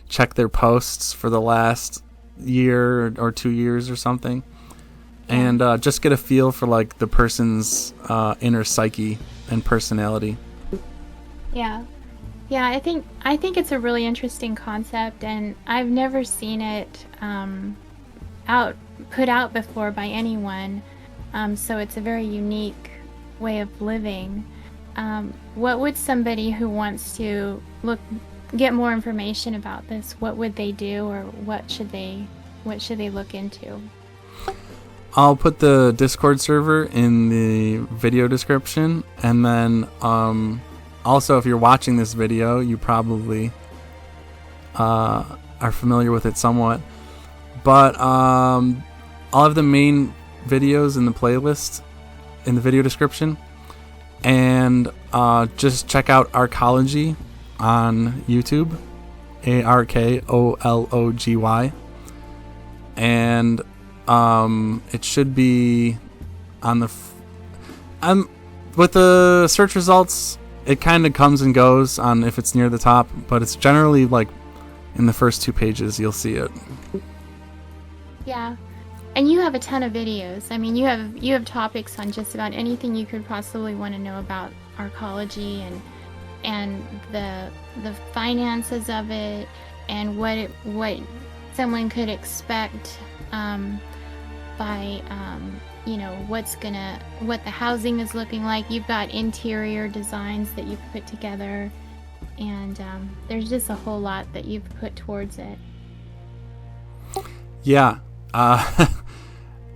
check their posts for the last year or 2 years or something, and just get a feel for like the person's inner psyche and personality. Yeah, I think it's a really interesting concept, and I've never seen it put out before by anyone, so it's a very unique way of living. What would somebody who wants to get more information about this, what would they do, or what should they look into? I'll put the Discord server in the video description, and then also if you're watching this video, you probably are familiar with it somewhat. But I'll have the main videos in the playlist in the video description, and just check out Arkology on YouTube, ARKOLOGY, and it should be on the with the search results. It kind of comes and goes on if it's near the top, but it's generally like in the first 2 pages you'll see it. Yeah, and you have a ton of videos. I mean, you have topics on just about anything you could possibly want to know about Arkology, and the finances of it, and what someone could expect by what the housing is looking like. You've got interior designs that you've put together, and there's just a whole lot that you've put towards it. Yeah.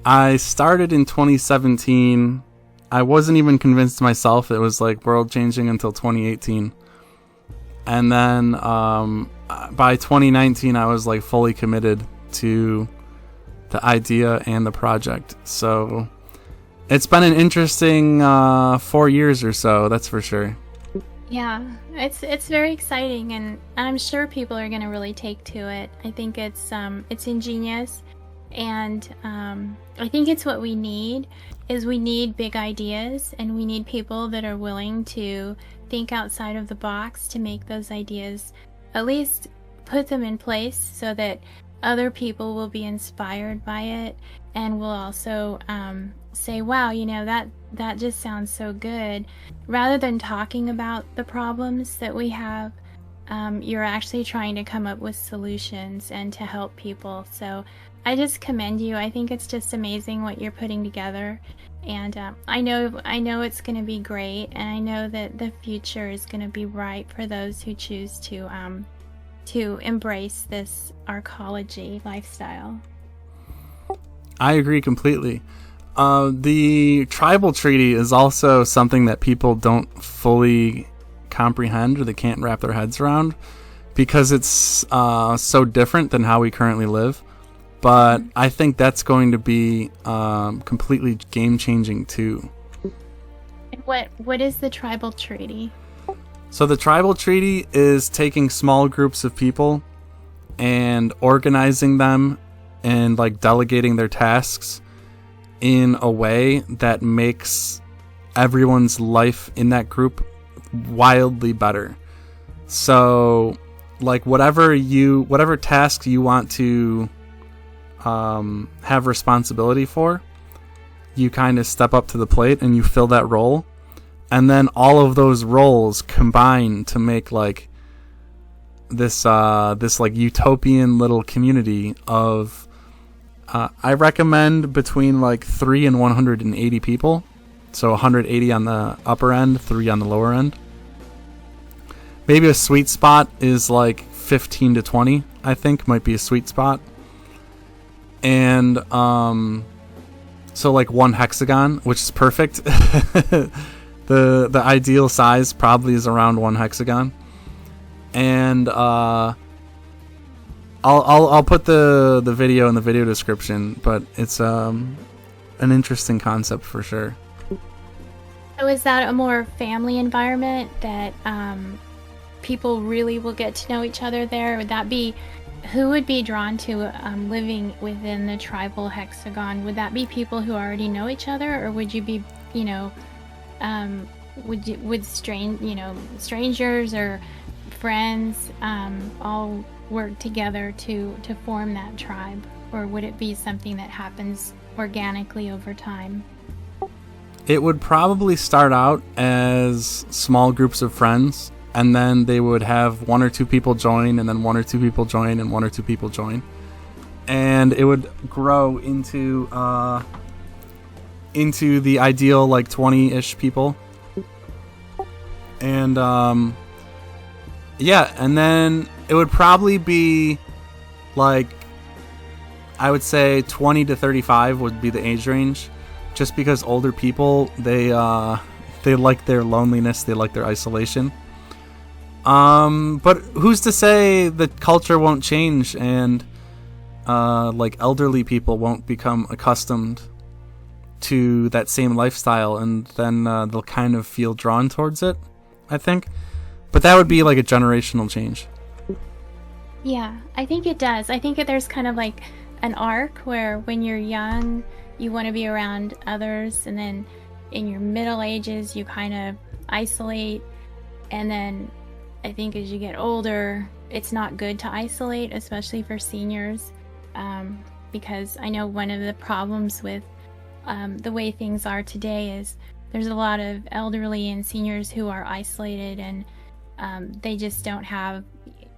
I started in 2017. I wasn't even convinced myself it was like world changing until 2018. And then by 2019, I was like fully committed to the idea and the project. So it's been an interesting 4 years or so, that's for sure. Yeah, it's very exciting, and I'm sure people are going to really take to it. I think it's ingenious, and I think it's what we need. Is we need big ideas, and we need people that are willing to think outside of the box to make those ideas, at least put them in place so that other people will be inspired by it, and will also say, wow, that just sounds so good. Rather than talking about the problems that we have, you're actually trying to come up with solutions and to help people. So I just commend you. I think it's just amazing what you're putting together, and I know it's going to be great, and I know that the future is going to be bright for those who choose to embrace this Arkology lifestyle. I agree completely. The tribal treaty is also something that people don't fully comprehend, or they can't wrap their heads around, because it's so different than how we currently live. But I think that's going to be completely game-changing too. What is the tribal treaty? So the tribal treaty is taking small groups of people and organizing them and like delegating their tasks in a way that makes everyone's life in that group wildly better. So like whatever tasks you want to have responsibility for, you kind of step up to the plate and you fill that role, and then all of those roles combine to make like this like utopian little community of I recommend between like 3 and 180 people. So 180 on the upper end, 3 on the lower end. Maybe a sweet spot is like 15 to 20, I think might be a sweet spot. And so like 1 hexagon, which is perfect. The ideal size probably is around 1 hexagon. And I'll put the video in the video description, but it's an interesting concept for sure. So is that a more family environment that people really will get to know each other there? Would that be, who would be drawn to living within the tribal hexagon? Would that be people who already know each other, or would you be, would strangers or friends all work together to form that tribe, or would it be something that happens organically over time? It would probably start out as small groups of friends, and then they would have 1 or 2 people join, and then 1 or 2 people join, and 1 or 2 people join, and it would grow into the ideal like 20-ish people. And yeah, and then it would probably be like, I would say 20 to 35 would be the age range, just because older people, they like their loneliness, they like their isolation. But who's to say the culture won't change, and like elderly people won't become accustomed to that same lifestyle, and then they'll kind of feel drawn towards it, I think. But that would be like a generational change. Yeah, I think it does. I think that there's kind of like an arc where when you're young, you want to be around others, and then in your middle ages, you kind of isolate, and then I think as you get older, it's not good to isolate, especially for seniors, because I know one of the problems with the way things are today is there's a lot of elderly and seniors who are isolated, and they just don't have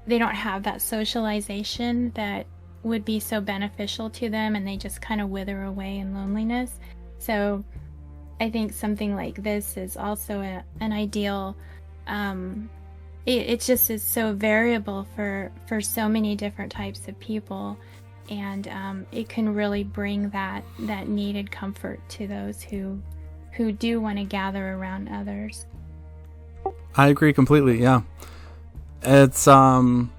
that socialization that would be so beneficial to them, and they just kind of wither away in loneliness. So I think something like this is also an ideal. It just is so variable for so many different types of people, and it can really bring that needed comfort to those who do want to gather around others. I agree completely, yeah. It's and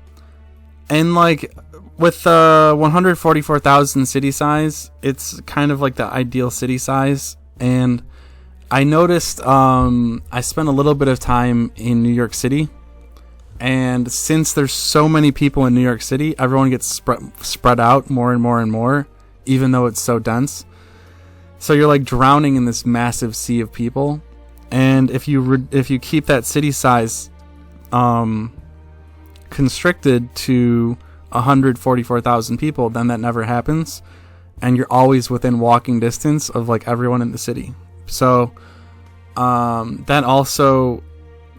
like with the 144,000 city size, it's kind of like the ideal city size. And I noticed I spent a little bit of time in New York City, and since there's so many people in New York City, everyone gets spread out more and more and more, even though it's so dense. So you're like drowning in this massive sea of people. And if you keep that city size constricted to 144,000 people, then that never happens, and you're always within walking distance of like everyone in the city. So that also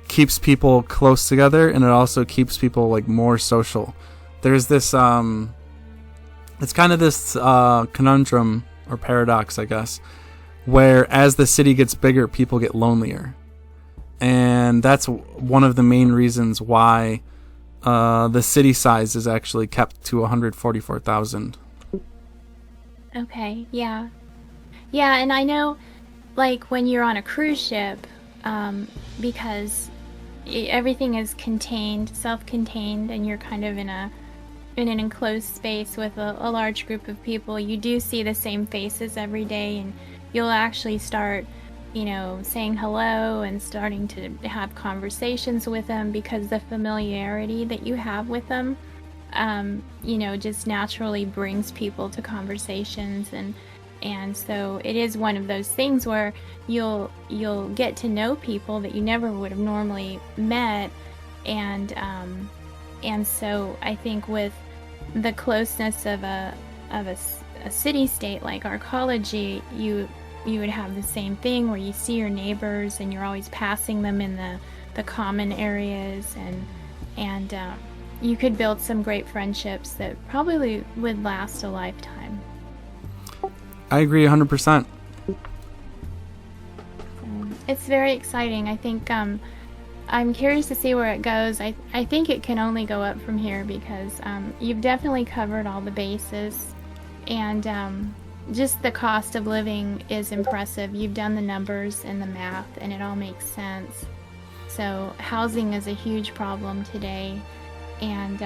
keeps people close together, and it also keeps people like more social. There's this it's kind of this conundrum or paradox, I guess, where as the city gets bigger, people get lonelier. And that's one of the main reasons why the city size is actually kept to 144,000. Okay, yeah. Yeah, and I know, like, when you're on a cruise ship, because everything is contained, self-contained, and you're kind of in an enclosed space with a large group of people, you do see the same faces every day, and you'll actually start, saying hello and starting to have conversations with them, because the familiarity that you have with them, just naturally brings people to conversations, and so it is one of those things where you'll get to know people that you never would have normally met, and so I think with the closeness of a city-state like Arkology, you would have the same thing where you see your neighbors and you're always passing them in the common areas, and you could build some great friendships that probably would last a lifetime. I agree 100%. It's very exciting. I think I'm curious to see where it goes. I think it can only go up from here, because you've definitely covered all the bases, and just the cost of living is impressive. You've done the numbers and the math, and it all makes sense. So housing is a huge problem today, and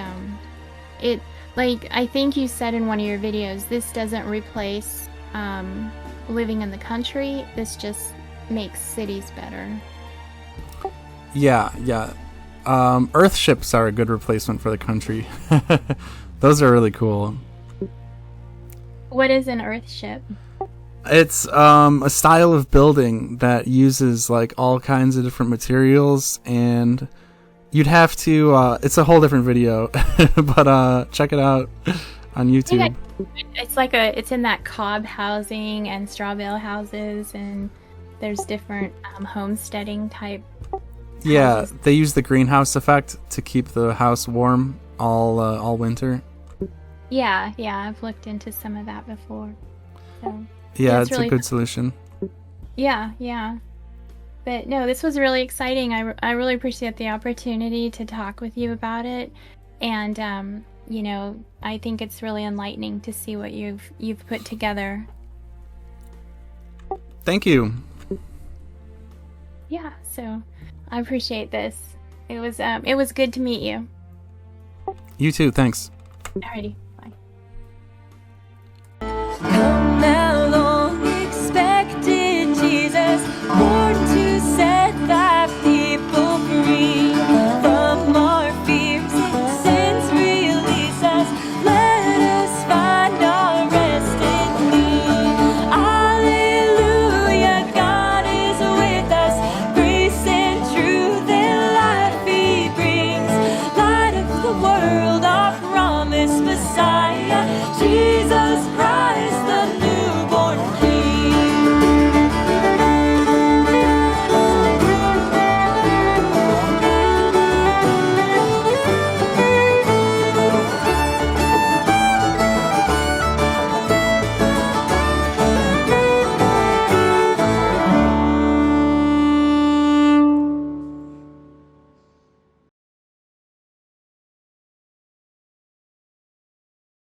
I think you said in one of your videos, this doesn't replace living in the country. This just makes cities better. Yeah. Earth ships are a good replacement for the country. Those are really cool. What is an earth ship? It's a style of building that uses like all kinds of different materials, and you'd have to it's a whole different video, but check it out on YouTube. It's in that cob housing and straw bale houses, and there's different homesteading type Yeah, houses. they use the greenhouse effect to keep the house warm all winter. Yeah, I've looked into some of that before. So, Yeah, it's really a good solution. Yeah. But no, this was really exciting. I really appreciate the opportunity to talk with you about it, and I think it's really enlightening to see what you've put together. Thank you. Yeah, so I appreciate this. It was good to meet you. You too, thanks. Alrighty.